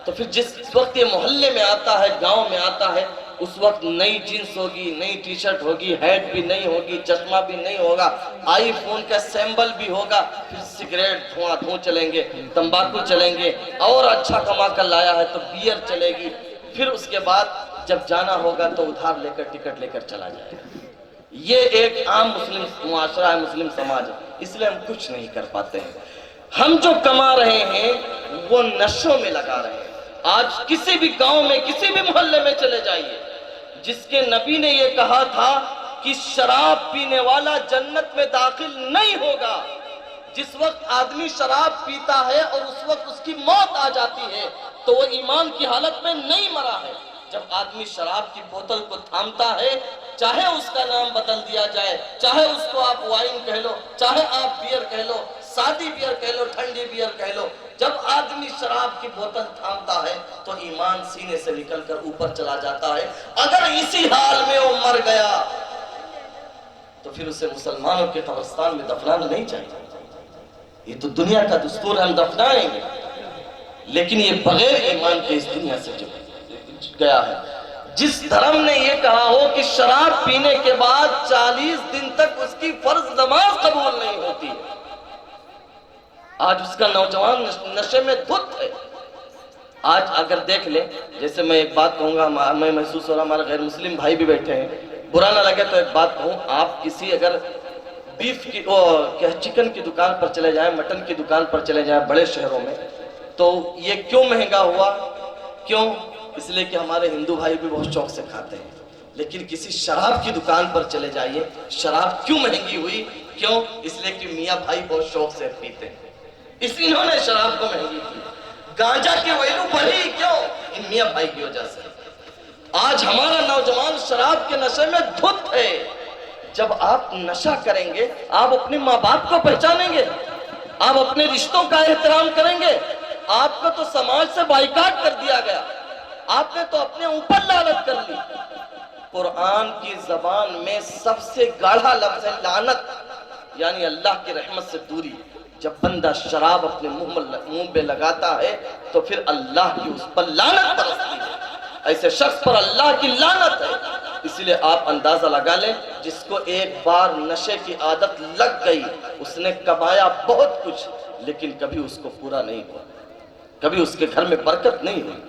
تو پھر جس وقت یہ محلے میں آتا ہے, گاؤں میں آتا ہے, اس وقت نئی جینس ہوگی, نئی ٹی شرٹ ہوگی, ہیٹ بھی نہیں ہوگی, چشمہ بھی نہیں ہوگا, آئی فون کا سیمبل بھی ہوگا, پھر سگریٹ دھواں چلیں گے, تمباکو چلیں گے, اور اچھا کما کر لایا ہے تو بیئر چلے گی. پھر اس کے بعد جب جانا ہوگا تو ادھار لے کر ٹکٹ لے کر چلا جائے گا. یہ ایک عام مسلم معاشرہ ہے, مسلم سماج ہے. اس لیے ہم کچھ نہیں کر پاتے ہیں. ہم جو کما رہے ہیں وہ نشوں میں لگا رہے ہیں. آج کسی بھی گاؤں میں, کسی بھی محلے میں چلے جائیے, جس کے نبی نے یہ کہا تھا کہ شراب پینے والا جنت میں داخل نہیں ہوگا. جس وقت آدمی شراب پیتا ہے اور اس وقت اس کی موت آ جاتی ہے تو وہ ایمان کی حالت میں نہیں مرا ہے. جب آدمی شراب کی بوتل کو تھامتا ہے, چاہے اس کا نام بدل دیا جائے, چاہے اس کو آپ وائن کہہ لو, چاہے آپ بیئر کہہ لو, سادی بیئر کہہ لو, ٹھنڈی بیئر کہہ لو, جب آدمی شراب کی بوتل تھامتا ہے تو ایمان سینے سے نکل کر اوپر چلا جاتا ہے. اگر اسی حال میں وہ مر گیا تو پھر اسے مسلمانوں کے قبرستان میں دفنانا نہیں چاہیے. یہ تو دنیا کا دستور ہے, ہم دفنائیں گے, لیکن یہ بغیر ایمان کے اس دنیا سے جو گیا ہے. جس دھرم نے یہ کہا ہو کہ شراب پینے کے بعد 40 دن تک اس کی فرض نماز قبول نہیں ہوتی ہے, آج اس کا نوجوان نشے میں دھت ہے. آج اگر دیکھ لیں, جیسے میں ایک بات کہوں گا, میں محسوس ہو رہا ہمارے غیر مسلم بھائی بھی بیٹھے ہیں, برا نہ لگے تو ایک بات کہوں, آپ کسی اگر بیف کی چکن کی دکان پر چلے جائیں, مٹن کی دکان پر چلے جائیں بڑے شہروں میں, تو یہ کیوں مہنگا ہوا؟ کیوں؟ اس لیے کہ ہمارے ہندو بھائی بھی بہت شوق سے کھاتے ہیں. لیکن کسی شراب کی دکان پر چلے جائیے, شراب کیوں مہنگی ہوئی؟ کیوں؟ اس لیے کہ میاں بھائی بہت شوق سے پیتے ہیں, اس لیے انہوں نے شراب کو مہنگی کی. گانجا کی ویلو بڑھی کیوں؟ ان میاں بھائی کی وجہ سے. آج ہمارا نوجوان شراب کے نشے میں دھت ہے. جب آپ نشہ کریں گے آپ اپنے ماں باپ کو پہچانیں گے, آپ اپنے رشتوں کا احترام کریں گے. آپ کو تو سماج سے بائیکاٹ کر دیا گیا, آپ نے تو اپنے اوپر لعنت کر لی. قرآن کی زبان میں سب سے گاڑھا لفظ ہے لعنت, یعنی اللہ کی رحمت سے دوری. جب بندہ شراب اپنے منہ پہ لگاتا ہے تو پھر اللہ کی اس پر لعنت برستی ہے. ایسے شخص پر اللہ کی لعنت ہے. اس لیے آپ اندازہ لگا لیں, جس کو ایک بار نشے کی عادت لگ گئی اس نے کمایا بہت کچھ, لیکن کبھی اس کو پورا نہیں ہوا, کبھی اس کے گھر میں برکت نہیں ہوئی.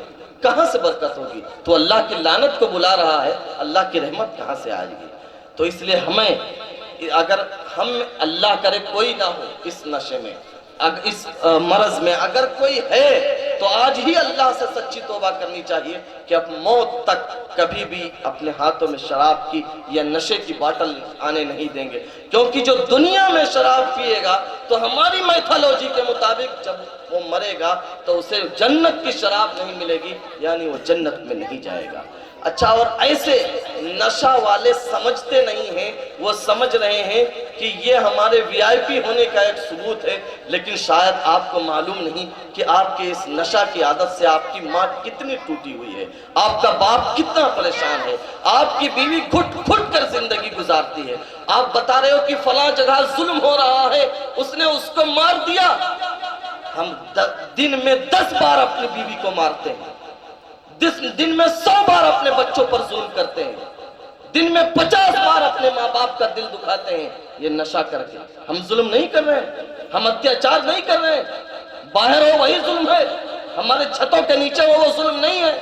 کہاں سے برکت ہوگی؟ تو اللہ کی لعنت کو بلا رہا ہے, اللہ کی رحمت کہاں سے آئے گی؟ تو اس لیے ہمیں, اگر ہم اللہ کرے کوئی نہ ہو اس نشے میں, اس مرض میں اگر کوئی ہے تو آج ہی اللہ سے سچی توبہ کرنی چاہیے کہ اب موت تک کبھی بھی اپنے ہاتھوں میں شراب کی یا نشے کی باٹل آنے نہیں دیں گے. کیونکہ جو دنیا میں شراب پیے گا تو ہماری میتھالوجی کے مطابق جب وہ مرے گا تو اسے جنت کی شراب نہیں ملے گی, یعنی وہ جنت میں نہیں جائے گا. اچھا, اور ایسے نشہ والے سمجھتے نہیں ہیں, وہ سمجھ رہے ہیں کہ یہ ہمارے وی آئی پی ہونے کا ایک ثبوت ہے, لیکن شاید آپ کو معلوم نہیں کہ آپ کے اس نشہ کی عادت سے آپ کی ماں کتنی ٹوٹی ہوئی ہے, آپ کا باپ کتنا پریشان ہے, آپ کی بیوی گھٹ گھٹ کر زندگی گزارتی ہے. آپ بتا رہے ہو کہ فلاں جگہ ظلم ہو رہا ہے, اس نے اس کو مار دیا. ہم دن میں 10 بار اپنی بیوی کو مارتے ہیں، دن میں 100 بار اپنے بچوں پر ظلم کرتے ہیں، دن میں 50 بار اپنے ماں باپ کا دل دکھاتے ہیں، یہ نشہ کر کے۔ ہم ظلم نہیں کر رہے ہیں، ہم اتیاچار نہیں کر رہے ہیں، باہر ہو وہی ظلم ہے، ہمارے چھتوں کے نیچے ہو وہ ظلم نہیں ہے،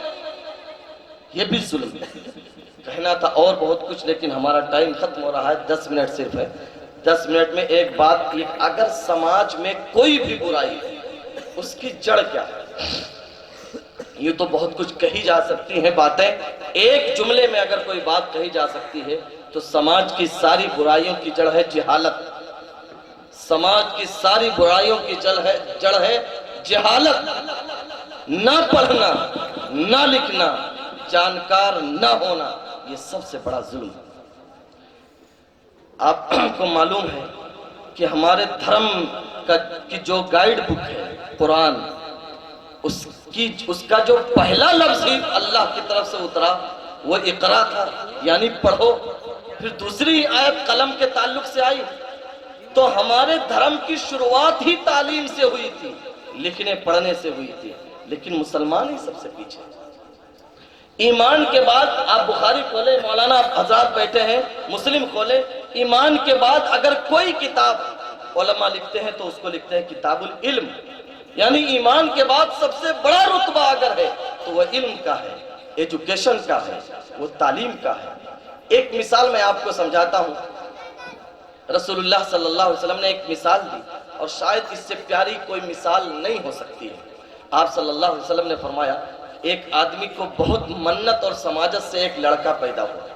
یہ بھی ظلم ہے۔ کہنا تھا اور بہت کچھ، لیکن ہمارا ٹائم ختم ہو رہا ہے، 10 منٹ صرف ہے۔ 10 منٹ میں ایک بات کی، اگر سماج میں کوئی بھی برائی ہے اس کی جڑ کیا ہے؟ یہ تو بہت کچھ کہی جا سکتی ہیں باتیں، ایک جملے میں اگر کوئی بات کہی جا سکتی ہے تو سماج کی ساری برائیوں کی جڑ ہے جہالت۔ سماج کی ساری برائیوں کی جڑ ہے جہالت، نہ پڑھنا، نہ لکھنا، جانکار نہ ہونا، یہ سب سے بڑا ظلم ہے۔ آپ کو معلوم ہے کہ ہمارے دھرم کی جو گائیڈ بک ہے قرآن، اس کا جو پہلا لفظ ہی اللہ کی طرف سے اترا وہ اقرا تھا، یعنی پڑھو۔ پھر دوسری آیت قلم کے تعلق سے آئی، تو ہمارے دھرم کی شروعات ہی تعلیم سے ہوئی تھی، لکھنے پڑھنے سے ہوئی تھی، لیکن مسلمان ہی سب سے پیچھے۔ ایمان کے بعد آپ بخاری کھولے، مولانا حضرات بیٹھے ہیں، مسلم کھولے، ایمان کے بعد اگر کوئی کتاب علماء لکھتے ہیں تو اس کو لکھتے ہیں کتاب العلم، یعنی ایمان کے بعد سب سے بڑا رتبہ اگر ہے تو وہ علم کا ہے، ایجوکیشن کا ہے، وہ تعلیم کا ہے۔ ایک مثال میں آپ کو سمجھاتا ہوں، رسول اللہ صلی اللہ علیہ وسلم نے ایک مثال دی، اور شاید اس سے پیاری کوئی مثال نہیں ہو سکتی ہے۔ آپ صلی اللہ علیہ وسلم نے فرمایا، ایک آدمی کو بہت منت اور سماجت سے ایک لڑکا پیدا ہوا،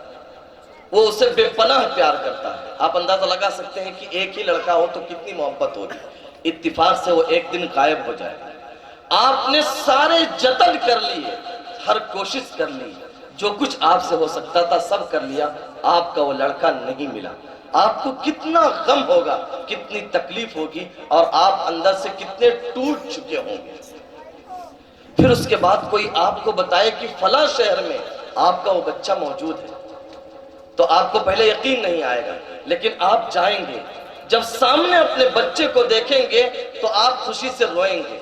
وہ اسے بے پناہ پیار کرتا ہے۔ آپ اندازہ لگا سکتے ہیں کہ ایک ہی لڑکا ہو تو کتنی محبت ہوگی، اتفاق سے وہ ایک دن غائب ہو جائے۔ آپ نے سارے جتن کر لیے، ہر کوشش کر لی، جو کچھ آپ سے ہو سکتا تھا سب کر لیا، آپ کا وہ لڑکا نہیں ملا۔ آپ کو کتنا غم ہوگا، کتنی تکلیف ہوگی، اور آپ اندر سے کتنے ٹوٹ چکے ہوں گے۔ پھر اس کے بعد کوئی آپ کو بتائے کہ فلاں شہر میں آپ کا وہ بچہ موجود ہے، تو آپ کو پہلے یقین نہیں آئے گا، لیکن آپ جائیں گے، جب سامنے اپنے بچے کو دیکھیں گے تو آپ خوشی سے روئیں گے۔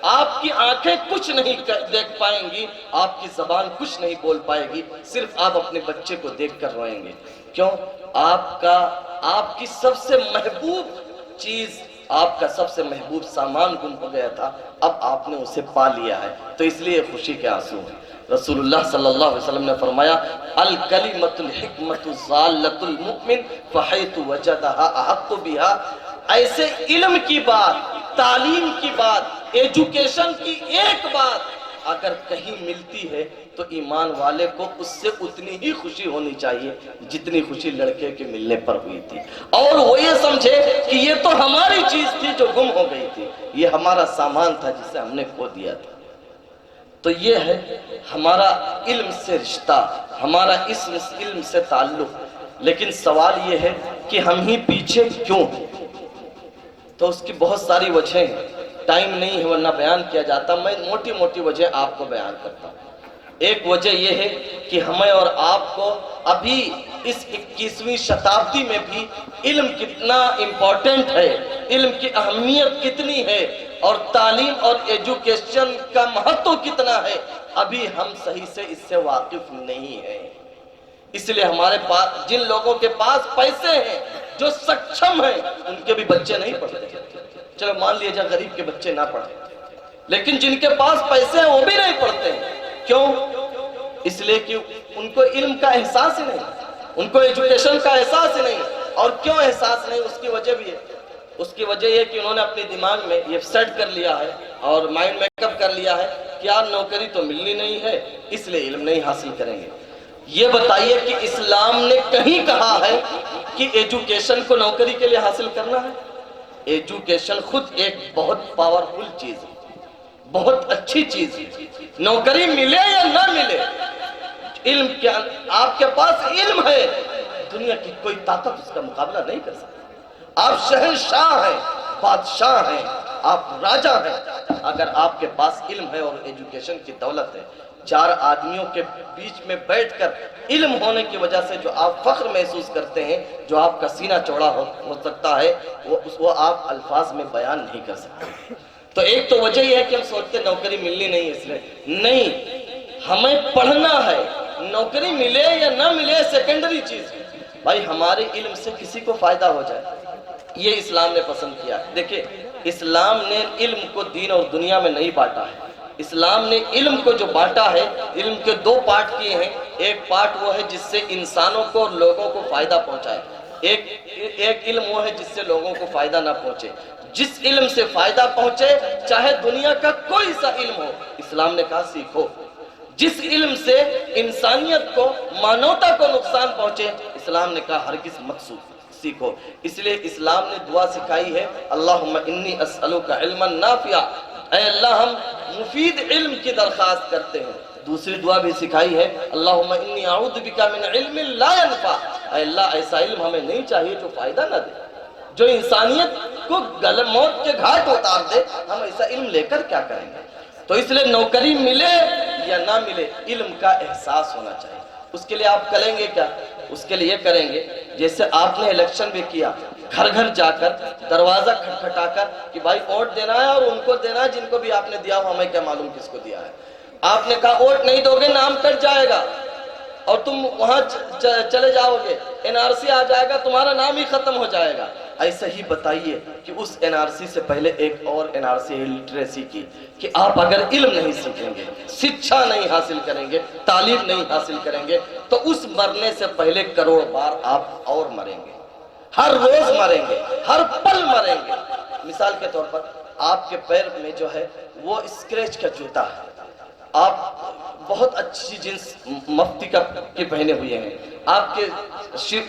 آپ کی آنکھیں کچھ نہیں دیکھ پائیں گی، آپ کی زبان کچھ نہیں بول پائے گی، صرف آپ اپنے بچے کو دیکھ کر روئیں گے۔ کیوں؟ آپ کی سب سے محبوب چیز، آپ کا سب سے محبوب سامان گم ہو گیا تھا، اب آپ نے اسے پا لیا ہے، تو اس لیے خوشی کے آنسو ہیں۔ رسول اللہ صلی اللہ علیہ وسلم نے فرمایا، الکلمۃ الحکمۃ ضالۃ المؤمن فحیث وجدہا احق بہا۔ ایسے علم کی بات، تعلیم کی بات، ایجوکیشن کی ایک بات اگر کہیں ملتی ہے تو ایمان والے کو اس سے اتنی ہی خوشی ہونی چاہیے جتنی خوشی لڑکے کے ملنے پر ہوئی تھی، اور وہ یہ سمجھے کہ یہ تو ہماری چیز تھی جو گم ہو گئی تھی، یہ ہمارا سامان تھا جسے ہم نے کھو دیا تھا۔ تو یہ ہے ہمارا علم سے رشتہ، ہمارا اس علم سے تعلق۔ لیکن سوال یہ ہے کہ ہم ہی پیچھے کیوں ہیں؟ تو اس کی بہت ساری وجہیں ہیں، ٹائم نہیں ہے ورنہ بیان کیا جاتا، میں موٹی موٹی وجہ آپ کو بیان کرتا ہوں۔ ایک وجہ یہ ہے کہ ہمیں اور آپ کو ابھی اس 21ویں شتابدی میں بھی علم کتنا امپورٹنٹ ہے، علم کی اہمیت کتنی ہے، اور تعلیم اور ایجوکیشن کا مہتو کتنا ہے، ابھی ہم صحیح سے اس سے واقف نہیں ہیں۔ اس لیے ہمارے پاس جن لوگوں کے پاس پیسے ہیں، جو سکشم ہیں، ان کے بھی بچے نہیں پڑھتے۔ چلو مان لیجیے غریب کے بچے نہ پڑھیں، لیکن جن کے پاس پیسے ہیں وہ بھی نہیں پڑھتے ہیں۔ کیوں؟ اس لیے کہ ان کو علم کا احساس ہی نہیں، ان کو ایجوکیشن کا احساس ہی نہیں۔ اور کیوں احساس نہیں؟ اس کی وجہ بھی ہے۔ اس کی وجہ یہ کہ انہوں نے اپنے دماغ میں یہ سیٹ کر لیا ہے اور مائنڈ میک اپ کر لیا ہے کہ یار نوکری تو ملنی نہیں ہے، اس لیے علم نہیں حاصل کریں گے۔ یہ بتائیے کہ اسلام نے کہیں کہا ہے کہ ایجوکیشن کو نوکری کے لیے حاصل کرنا ہے؟ ایجوکیشن خود ایک بہت پاورفل چیز ہے، بہت اچھی چیز ہے۔ نوکری ملے یا نہ ملے، علم کے آپ کے پاس علم ہے، دنیا کی کوئی طاقت اس کا مقابلہ نہیں کر سکتی۔ آپ شہنشاہ ہیں، بادشاہ ہیں، آپ راجہ ہیں، اگر آپ کے پاس علم ہے اور ایجوکیشن کی دولت ہے۔ 4 آدمیوں کے بیچ میں بیٹھ کر علم ہونے کی وجہ سے جو آپ فخر محسوس کرتے ہیں، جو آپ کا سینہ چوڑا ہو سکتا ہے، وہ آپ الفاظ میں بیان نہیں کر سکتے۔ تو ایک تو وجہ یہ ہے کہ ہم سوچتے نوکری ملنی نہیں اس لیے نہیں، ہمیں پڑھنا ہے، نوکری ملے یا نہ ملے سیکنڈری چیز ہے، بھائی ہمارے علم سے کسی کو فائدہ ہو جائے، یہ اسلام نے پسند کیا۔ دیکھیں اسلام نے علم کو دین اور دنیا میں نہیں بانٹا ہے، اسلام نے علم کو جو بانٹا ہے، علم کے دو پارٹ کیے ہیں، ایک پارٹ وہ ہے جس سے انسانوں کو اور لوگوں کو فائدہ پہنچائے، ایک علم وہ ہے جس سے لوگوں کو فائدہ نہ پہنچے۔ جس علم سے فائدہ پہنچے چاہے دنیا کا کوئی سا علم ہو، اسلام نے کہا سیکھو۔ جس علم سے انسانیت کو، مانوتا کو نقصان پہنچے، اسلام نے کہا ہرگز مت سیکھو۔ اس لیے اسلام نے دعا سکھائی ہے، اللہم انی اسألک علما نافعا، اے اللہ ہم مفید علم کی درخواست کرتے ہیں۔ دوسری دعا بھی سکھائی ہے، اللہم انی اعوذ بک من علم لا ينفع، اے اللہ ایسا علم ہمیں نہیں چاہیے جو فائدہ نہ دے، جو انسانیت کو موت کے گھاٹ اتار دے، ہم ایسا علم لے کر کیا کریں گے؟ تو اس لیے نوکری ملے یا نہ ملے علم کا احساس ہونا چاہیے۔ اس کے لیے آپ کریں گے کیا؟ اس کے لیے یہ کریں گے جیسے آپ نے الیکشن بھی کیا، گھر گھر جا کر دروازہ کھٹکھٹا کر کہ بھائی ووٹ دینا ہے، اور ان کو دینا ہے جن کو بھی آپ نے دیا ہو، ہمیں کیا معلوم کس کو دیا ہے۔ آپ نے کہا ووٹ نہیں دو گے نام کٹ جائے گا اور تم وہاں چلے جاؤ گے، این آر سی آ جائے گا، تمہارا نام ہی ختم ہو جائے گا۔ ایسا ہی بتائیے کہ اس این آر سی سے پہلے ایک اور این آر سی ہے لٹریسی کی، کہ آپ اگر علم نہیں سیکھیں گے، شکشا نہیں حاصل کریں گے، تعلیم نہیں حاصل کریں گے، تو اس مرنے سے پہلے کروڑ بار آپ اور مریں گے، ہر روز مریں گے، ہر پل مریں گے۔ مثال کے طور پر آپ کے پیر میں جو ہے وہ اسکریچ کا جوتا ہے، آپ بہت اچھی جنس مفتی کے پہنے ہوئے ہیں، آپ کے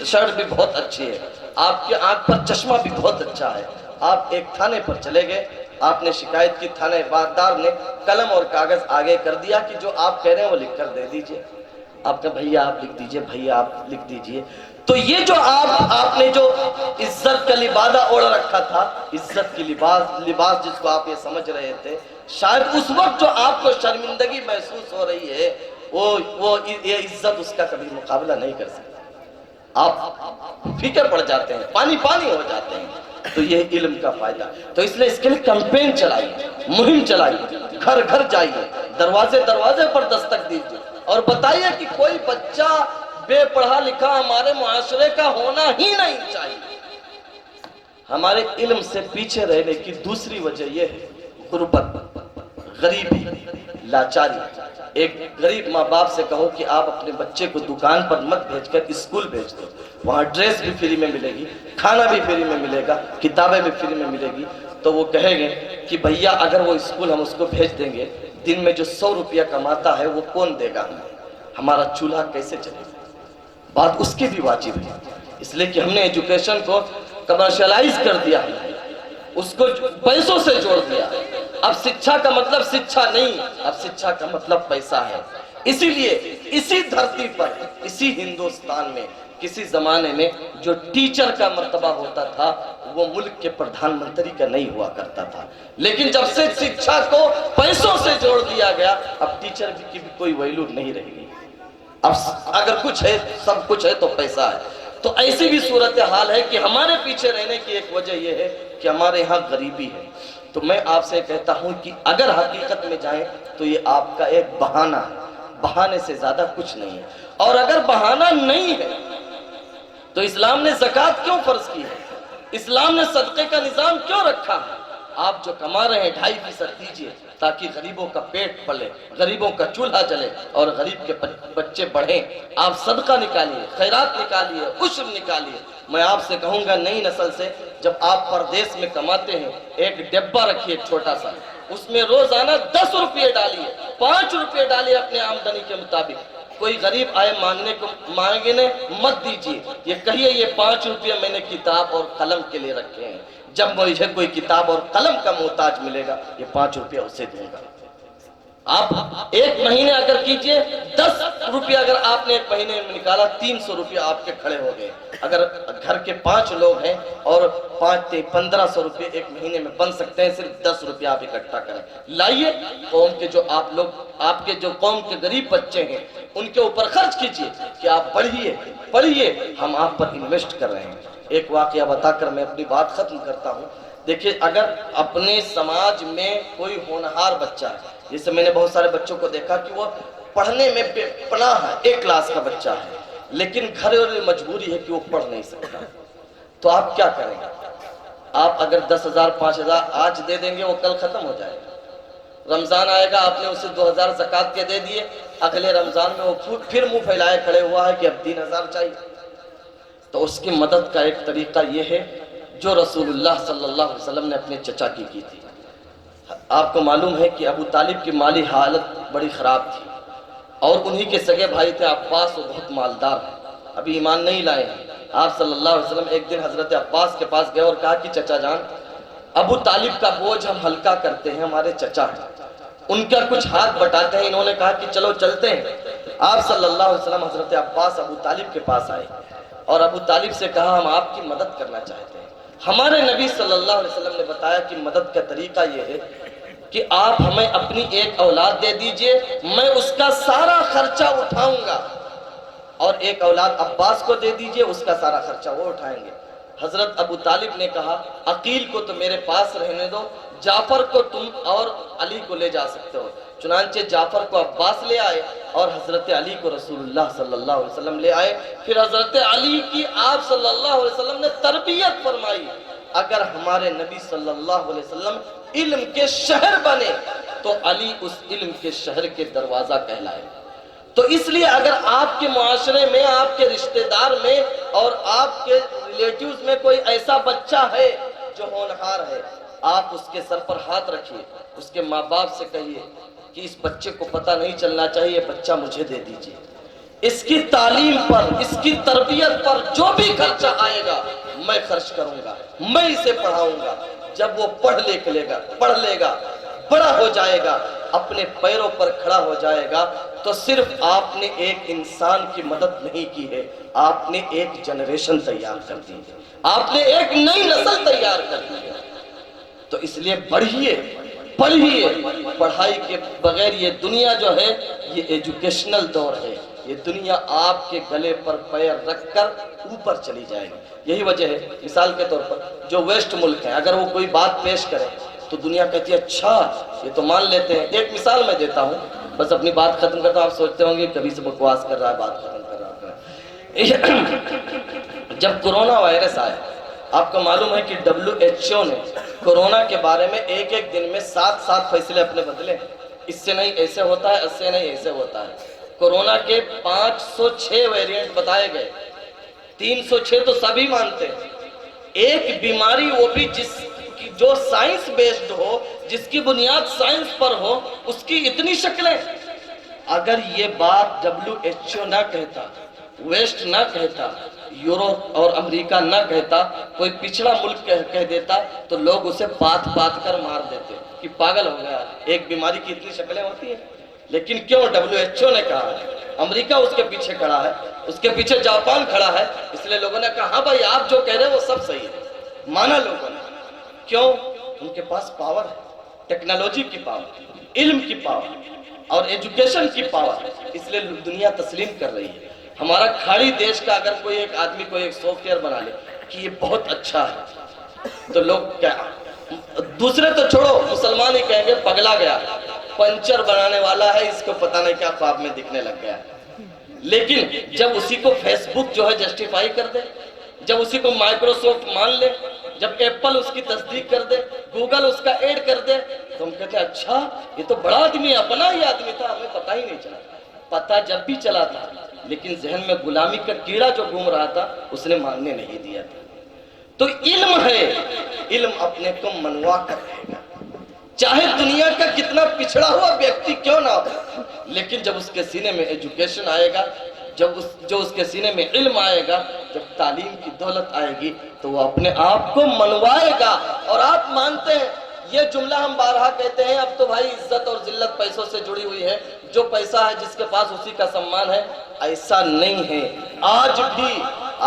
شرٹ بھی بہت اچھی ہے، آپ کے آنکھ پر چشمہ بھی بہت اچھا ہے، آپ ایک تھانے پر چلے گئے، آپ نے شکایت کی، تھانے دار نے قلم اور کاغذ آگے کر دیا کہ جو آپ کہہ رہے ہیں وہ لکھ کر دے دیجئے، آپ کا بھیا آپ لکھ دیجئے، بھیا آپ لکھ دیجئے۔ تو یہ جو آپ نے جو عزت کا لبادہ اوڑھ رکھا تھا، عزت کی لباس جس کو آپ یہ سمجھ رہے تھے، شاید اس وقت جو آپ کو شرمندگی محسوس ہو رہی ہے، وہ یہ عزت اس کا کبھی مقابلہ نہیں کر سکتا۔ آپ پھیکے پڑ جاتے ہیں، پانی ہو جاتے ہیں۔ تو یہ علم کا فائدہ، تو اس لیے اس کے لیے کمپین چلائیے، مہم چلائیے، گھر گھر جائیے، دروازے پر دستک دیجیے اور بتائیے کہ کوئی بچہ بے پڑھا لکھا ہمارے معاشرے کا ہونا ہی نہیں چاہیے۔ ہمارے علم سے پیچھے رہنے کی دوسری وجہ یہ ہے غربت، غریبی، لاچاری۔ ایک غریب ماں باپ سے کہو کہ آپ اپنے بچے کو دکان پر مت بھیج کر اسکول بھیج دو، وہاں ڈریس بھی فری میں ملے گی، کھانا بھی فری میں ملے گا، کتابیں بھی فری میں ملے گی، تو وہ کہیں گے کہ بھیا اگر وہ اسکول ہم اس کو بھیج دیں گے، دن میں جو 100 روپیہ کماتا ہے وہ کون دے گا ہمیں، ہمارا چولہا کیسے چلے گا؟ بات اس کی بھی واجب ہے، اس لیے کہ ہم نے ایجوکیشن کو کمرشلائز کر دیا ہے، اس کو پیسوں سے جوڑ دیا۔ اب شکشا کا مطلب شکشا نہیں، اب شکشا کا مطلب پیسہ ہے۔ اسی لیے اسی دھرتی پر، اسی ہندوستان میں کسی زمانے میں جو ٹیچر کا مرتبہ ہوتا تھا وہ ملک کے پردھان منتری کا نہیں ہوا کرتا تھا، لیکن جب سے شکشا کو پیسوں سے جوڑ دیا گیا، اب ٹیچر کی بھی کوئی ویلیو نہیں رہ گئی۔ اب اگر کچھ ہے، سب کچھ ہے تو پیسہ ہے۔ تو ایسی بھی صورتحال ہے کہ ہمارے پیچھے رہنے کی ایک وجہ یہ ہے کہ ہمارے ہاں غریبی ہے۔ تو میں آپ سے کہتا ہوں کہ اگر حقیقت میں جائیں تو یہ آپ کا ایک بہانہ ہے، بہانے سے زیادہ کچھ نہیں ہے۔ اور اگر بہانہ نہیں ہے تو اسلام نے زکوٰۃ کیوں فرض کی ہے؟ اسلام نے صدقے کا نظام کیوں رکھا ہے؟ آپ جو کما رہے ہیں 2.5% دیجئے تاکہ غریبوں کا پیٹ پلے، غریبوں کا چولہا جلے اور غریب کے بچے بڑھیں۔ آپ صدقہ نکالیے، خیرات نکالیے، عشر نکالیے۔ میں آپ سے کہوں گا نئی نسل سے، جب آپ پردیس میں کماتے ہیں ایک ڈبہ رکھیے چھوٹا سا، اس میں روزانہ 10 روپے ڈالیے، 5 روپے ڈالیے اپنے آمدنی کے مطابق۔ کوئی غریب آئے مانگنے مت دیجیے، یہ کہیے یہ 5 روپے میں نے کتاب اور قلم کے لیے رکھے ہیں، جب مجھے کوئی کتاب اور قلم کا محتاج ملے گا یہ 5 روپے اسے دوں گا۔ آپ ایک مہینے اگر کیجئے 10 روپے اگر آپ نے ایک مہینے میں نکالا 300 روپے آپ کے کھڑے ہو گئے۔ اگر گھر کے 5 لوگ ہیں اور 1500 روپے ایک مہینے میں بن سکتے ہیں، صرف 10 روپے آپ اکٹھا کریں، لائیے قوم کے جو آپ کے جو قوم کے غریب بچے ہیں ان کے اوپر خرچ کیجئے کہ آپ پڑھیے، ہم آپ پر انویسٹ کر رہے ہیں۔ ایک واقعہ بتا کر میں اپنی بات ختم کرتا ہوں۔ دیکھیں اگر اپنے سماج میں کوئی ہونہار بچہ ہے، جیسے میں نے بہت سارے بچوں کو دیکھا کہ وہ پڑھنے میں بے پناہ ہے، ایک کلاس کا بچہ ہے لیکن گھر اور مجبوری ہے کہ وہ پڑھ نہیں سکتا، تو آپ کیا کریں گے؟ آپ اگر 10,000 5,000 آج دے دیں گے وہ کل ختم ہو جائے گا، رمضان آئے گا آپ نے اسے 2,000 زکوٰۃ کے دے دیے، اگلے رمضان میں وہ پھر منہ پھیلائے کھڑے ہوا ہے کہ اب 3,000 چاہیے۔ تو اس کی مدد کا ایک طریقہ یہ ہے جو رسول اللہ صلی اللہ علیہ وسلم نے اپنے چچا کی تھی۔ آپ کو معلوم ہے کہ ابو طالب کی مالی حالت بڑی خراب تھی اور انہی کے سگے بھائی تھے عباس، وہ بہت مالدار ہیں، ابھی ایمان نہیں لائے ہیں۔ آپ صلی اللہ علیہ وسلم ایک دن حضرت عباس کے پاس گئے اور کہا کہ چچا جان، ابو طالب کا بوجھ ہم ہلکا کرتے ہیں، ہمارے چچا ہیں، ان کا کچھ ہاتھ بٹاتے ہیں۔ انہوں نے کہا کہ چلو چلتے ہیں۔ آپ صلی اللہ علیہ وسلم حضرت عباس ابو طالب کے پاس آئے اور ابو طالب سے کہا ہم آپ کی مدد کرنا چاہتے ہیں۔ ہمارے نبی صلی اللہ علیہ وسلم نے بتایا کہ مدد کا طریقہ یہ ہے کہ آپ ہمیں اپنی ایک اولاد دے دیجئے، میں اس کا سارا خرچہ اٹھاؤں گا، اور ایک اولاد عباس کو دے دیجئے، اس کا سارا خرچہ وہ اٹھائیں گے۔ حضرت ابو طالب نے کہا عقیل کو تو میرے پاس رہنے دو، جعفر کو تم اور علی کو لے جا سکتے ہو۔ چنانچہ جعفر کو عباس لے آئے اور حضرت علی کو رسول اللہ صلی اللہ علیہ وسلم لے آئے۔ پھر حضرت علی کی آپ صلی اللہ علیہ وسلم نے تربیت فرمائی، اگر ہمارے نبی صلی اللہ علیہ وسلم علم کے شہر بنے تو علی اس علم کے شہر کے دروازہ کہلائے۔ تو اس لیے اگر آپ کے معاشرے میں، آپ کے رشتہ دار میں اور آپ کے ریلیٹیوز میں کوئی ایسا بچہ ہے جو ہونہار ہے، آپ اس کے سر پر ہاتھ رکھیے، اس کے ماں باپ سے کہیے کہ اس بچے کو پتہ نہیں چلنا چاہیے، بچہ مجھے دے دیجئے، اس کی تعلیم پر، اس کی تربیت پر جو بھی خرچہ آئے گا میں خرچ کروں گا، میں اسے پڑھاؤں گا۔ جب وہ پڑھ لے گا، بڑا ہو جائے گا، اپنے پیروں پر کھڑا ہو جائے گا، تو صرف آپ نے ایک انسان کی مدد نہیں کی ہے، آپ نے ایک جنریشن تیار کر دی ہے، آپ نے ایک نئی نسل تیار کر دی ہے۔ تو اس لیے پڑھیے، پڑھائی کے بغیر یہ دنیا جو ہے یہ ایجوکیشنل دور ہے، یہ دنیا آپ کے گلے پر پیر رکھ کر اوپر چلی جائے گی۔ یہی وجہ ہے، مثال کے طور پر جو ویسٹ ملک ہیں، اگر وہ کوئی بات پیش کرے تو دنیا کہتی ہے اچھا یہ تو مان لیتے ہیں۔ ایک مثال میں دیتا ہوں، بس اپنی بات ختم کرتا ہوں، آپ سوچتے ہوں گے کبھی سے بکواس کر رہا ہے، بات ختم کر رہا ہے۔ جب کرونا وائرس آیا، آپ کو معلوم ہے کہ WHO نے کرونا کے بارے میں ایک دن میں 7 فیصلے اپنے بدلے، اس سے نہیں ایسے ہوتا ہے، اس سے نہیں ایسے ہوتا ہے۔ کرونا کے 506 ویریئنٹ بتائے گئے، 306 تو سبھی مانتے ہیں۔ ایک بیماری وہ بھی جو سائنس بیسڈ ہو، جس کی بنیاد سائنس پر ہو، اس کی اتنی شکلیں۔ اگر یہ بات WHO نہ کہتا، ویسٹ نہ کہتا، یورپ اور امریکہ نہ کہتا، کوئی پچھڑا ملک کہہ دیتا تو لوگ اسے پات کر مار دیتے کہ پاگل ہو گیا، ایک بیماری کی اتنی شکلیں ہوتی ہیں۔ لیکن کیوں WHO نے کہا ہے، امریکہ اس کے پیچھے کھڑا ہے، اس کے پیچھے جاپان کھڑا ہے، اس لیے لوگوں نے کہا ہاں بھائی آپ جو کہہ رہے ہیں وہ سب صحیح ہے، مانا لوگوں نے۔ کیوں؟ ان کے پاس پاور ہے، ٹیکنالوجی کی پاور، علم کی پاور اور ایجوکیشن کی پاور، اس لیے دنیا تسلیم کر رہی ہے۔ ہمارا کھاڑی دیش کا اگر کوئی ایک آدمی کوئی ایک سافٹ ویئر بنا لے کہ یہ بہت اچھا ہے تو لوگ کیا، دوسرے تو چھوڑو، مسلمان ہی کہیں گے پگلا گیا، پنچر بنانے والا ہے، اس کو پتہ نہیں کیا خواب میں دکھنے لگ گیا۔ لیکن جب اسی کو فیس بک جو ہے جسٹیفائی کر دے، جب اسی کو مائکروسافٹ مان لے، جب ایپل اس کی تصدیق کر دے، گوگل اس کا ایڈ کر دے، تو ہم کہتے ہیں اچھا یہ تو بڑا آدمی ہے، اپنا ہی آدمی تھا، ہمیں پتہ ہی نہیں چلا۔ پتہ جب بھی چلا تھا لیکن ذہن میں غلامی کا کیڑا جو گھوم رہا تھا اس نے ماننے نہیں دیا تھا۔ تو علم ہے، علم اپنے کو منوا کر رہے گا، چاہے دنیا کا کتنا پچھڑا ہوا ویکتی کیوں نہ ہو، لیکن جب اس کے سینے میں ایجوکیشن آئے گا، جو اس کے سینے میں علم آئے گا، جب تعلیم کی دولت آئے گی تو وہ اپنے آپ کو منوائے گا۔ اور آپ مانتے ہیں یہ جملہ ہم بارہا کہتے ہیں، اب تو بھائی عزت اور ذلت پیسوں سے جڑی ہوئی ہے، جو پیسہ ہے جس کے پاس اسی کا سمان ہے، ایسا نہیں ہے۔ آج بھی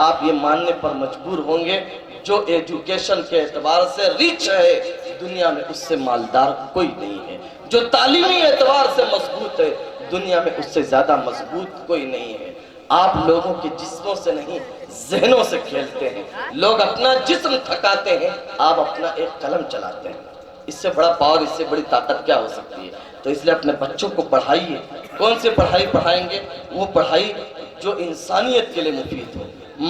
آپ یہ ماننے پر مجبور ہوں گے جو ایجوکیشن کے اعتبار سے ریچ ہے دنیا میں اس سے مالدار کوئی نہیں ہے، جو تعلیمی اعتبار سے مضبوط ہے دنیا میں اس سے زیادہ مضبوط کوئی نہیں ہے۔ آپ لوگوں کے جسموں سے نہیں ذہنوں سے کھیلتے ہیں. لوگ اپنا جسم تھکاتے ہیں، آپ اپنا ایک قلم چلاتے ہیں. اس سے بڑا پاور، اس سے بڑی طاقت کیا ہو سکتی ہے؟ تو اس لیے اپنے بچوں کو پڑھائیے. کون سی پڑھائی پڑھائیں گے؟ وہ پڑھائی جو انسانیت کے لیے مفید ہو،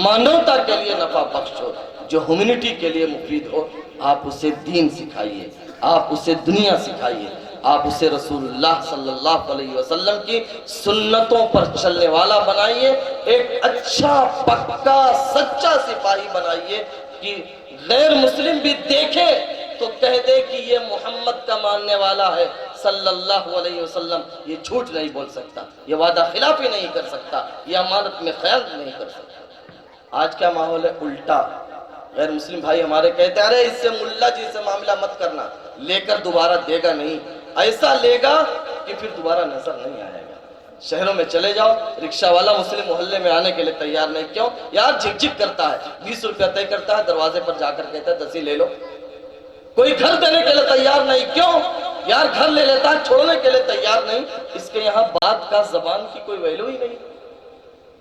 مانوتا کے لیے نفع بخش ہو، جو ہیومنٹی کے لیے مفید ہو. آپ اسے دین سکھائیے، آپ اسے دنیا سکھائیے، آپ اسے رسول اللہ صلی اللہ علیہ وسلم کی سنتوں پر چلنے والا بنائیے. ایک اچھا پکا سچا سپاہی بنائیے کہ غیر مسلم بھی دیکھے تو کہہ دے کہ یہ محمد کا ماننے والا ہے صلی اللہ علیہ وسلم. یہ جھوٹ نہیں بول سکتا، یہ وعدہ خلافی نہیں کر سکتا، یہ امانت میں خیال نہیں کر سکتا. آج کیا ماحول ہے؟ الٹا. غیر مسلم بھائی ہمارے کہتے ہیں ارے اس سے ملا جی سے معاملہ مت کرنا، لے کر دوبارہ دے گا نہیں. ایسا لے گا کہ پھر دوبارہ نظر نہیں آئے گا. شہروں میں چلے جاؤ، رکشہ والا مسلم محلے میں آنے کے لیے تیار نہیں. کیوں؟ یار جھک جھک کرتا ہے، 20 روپیہ طے کرتا ہے، دروازے پر جا کر کہتا ہے 10 ہی لے لو. کوئی گھر دینے کے لیے تیار نہیں. کیوں؟ یار گھر لے لیتا ہے، چھوڑنے کے لیے تیار نہیں. اس کے یہاں بات کا زبان کی کوئی ویلو ہی نہیں.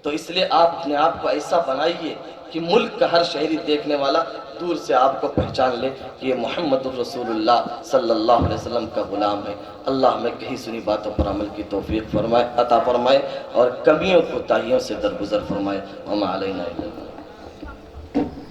تو اس لیے آپ اپنے آپ کو ایسا بنائیے کہ ملک کا ہر شہری دیکھنے والا دور سے آپ کو پہچان لے کہ یہ محمد الرسول اللہ صلی اللہ علیہ وسلم کا غلام ہے. اللہ ہمیں کہیں سنی باتوں پر عمل کی توفیق فرمائے، عطا فرمائے، اور کمیوں کوتاہیوں سے درگزر فرمائے. وما علینا الا البلاغ.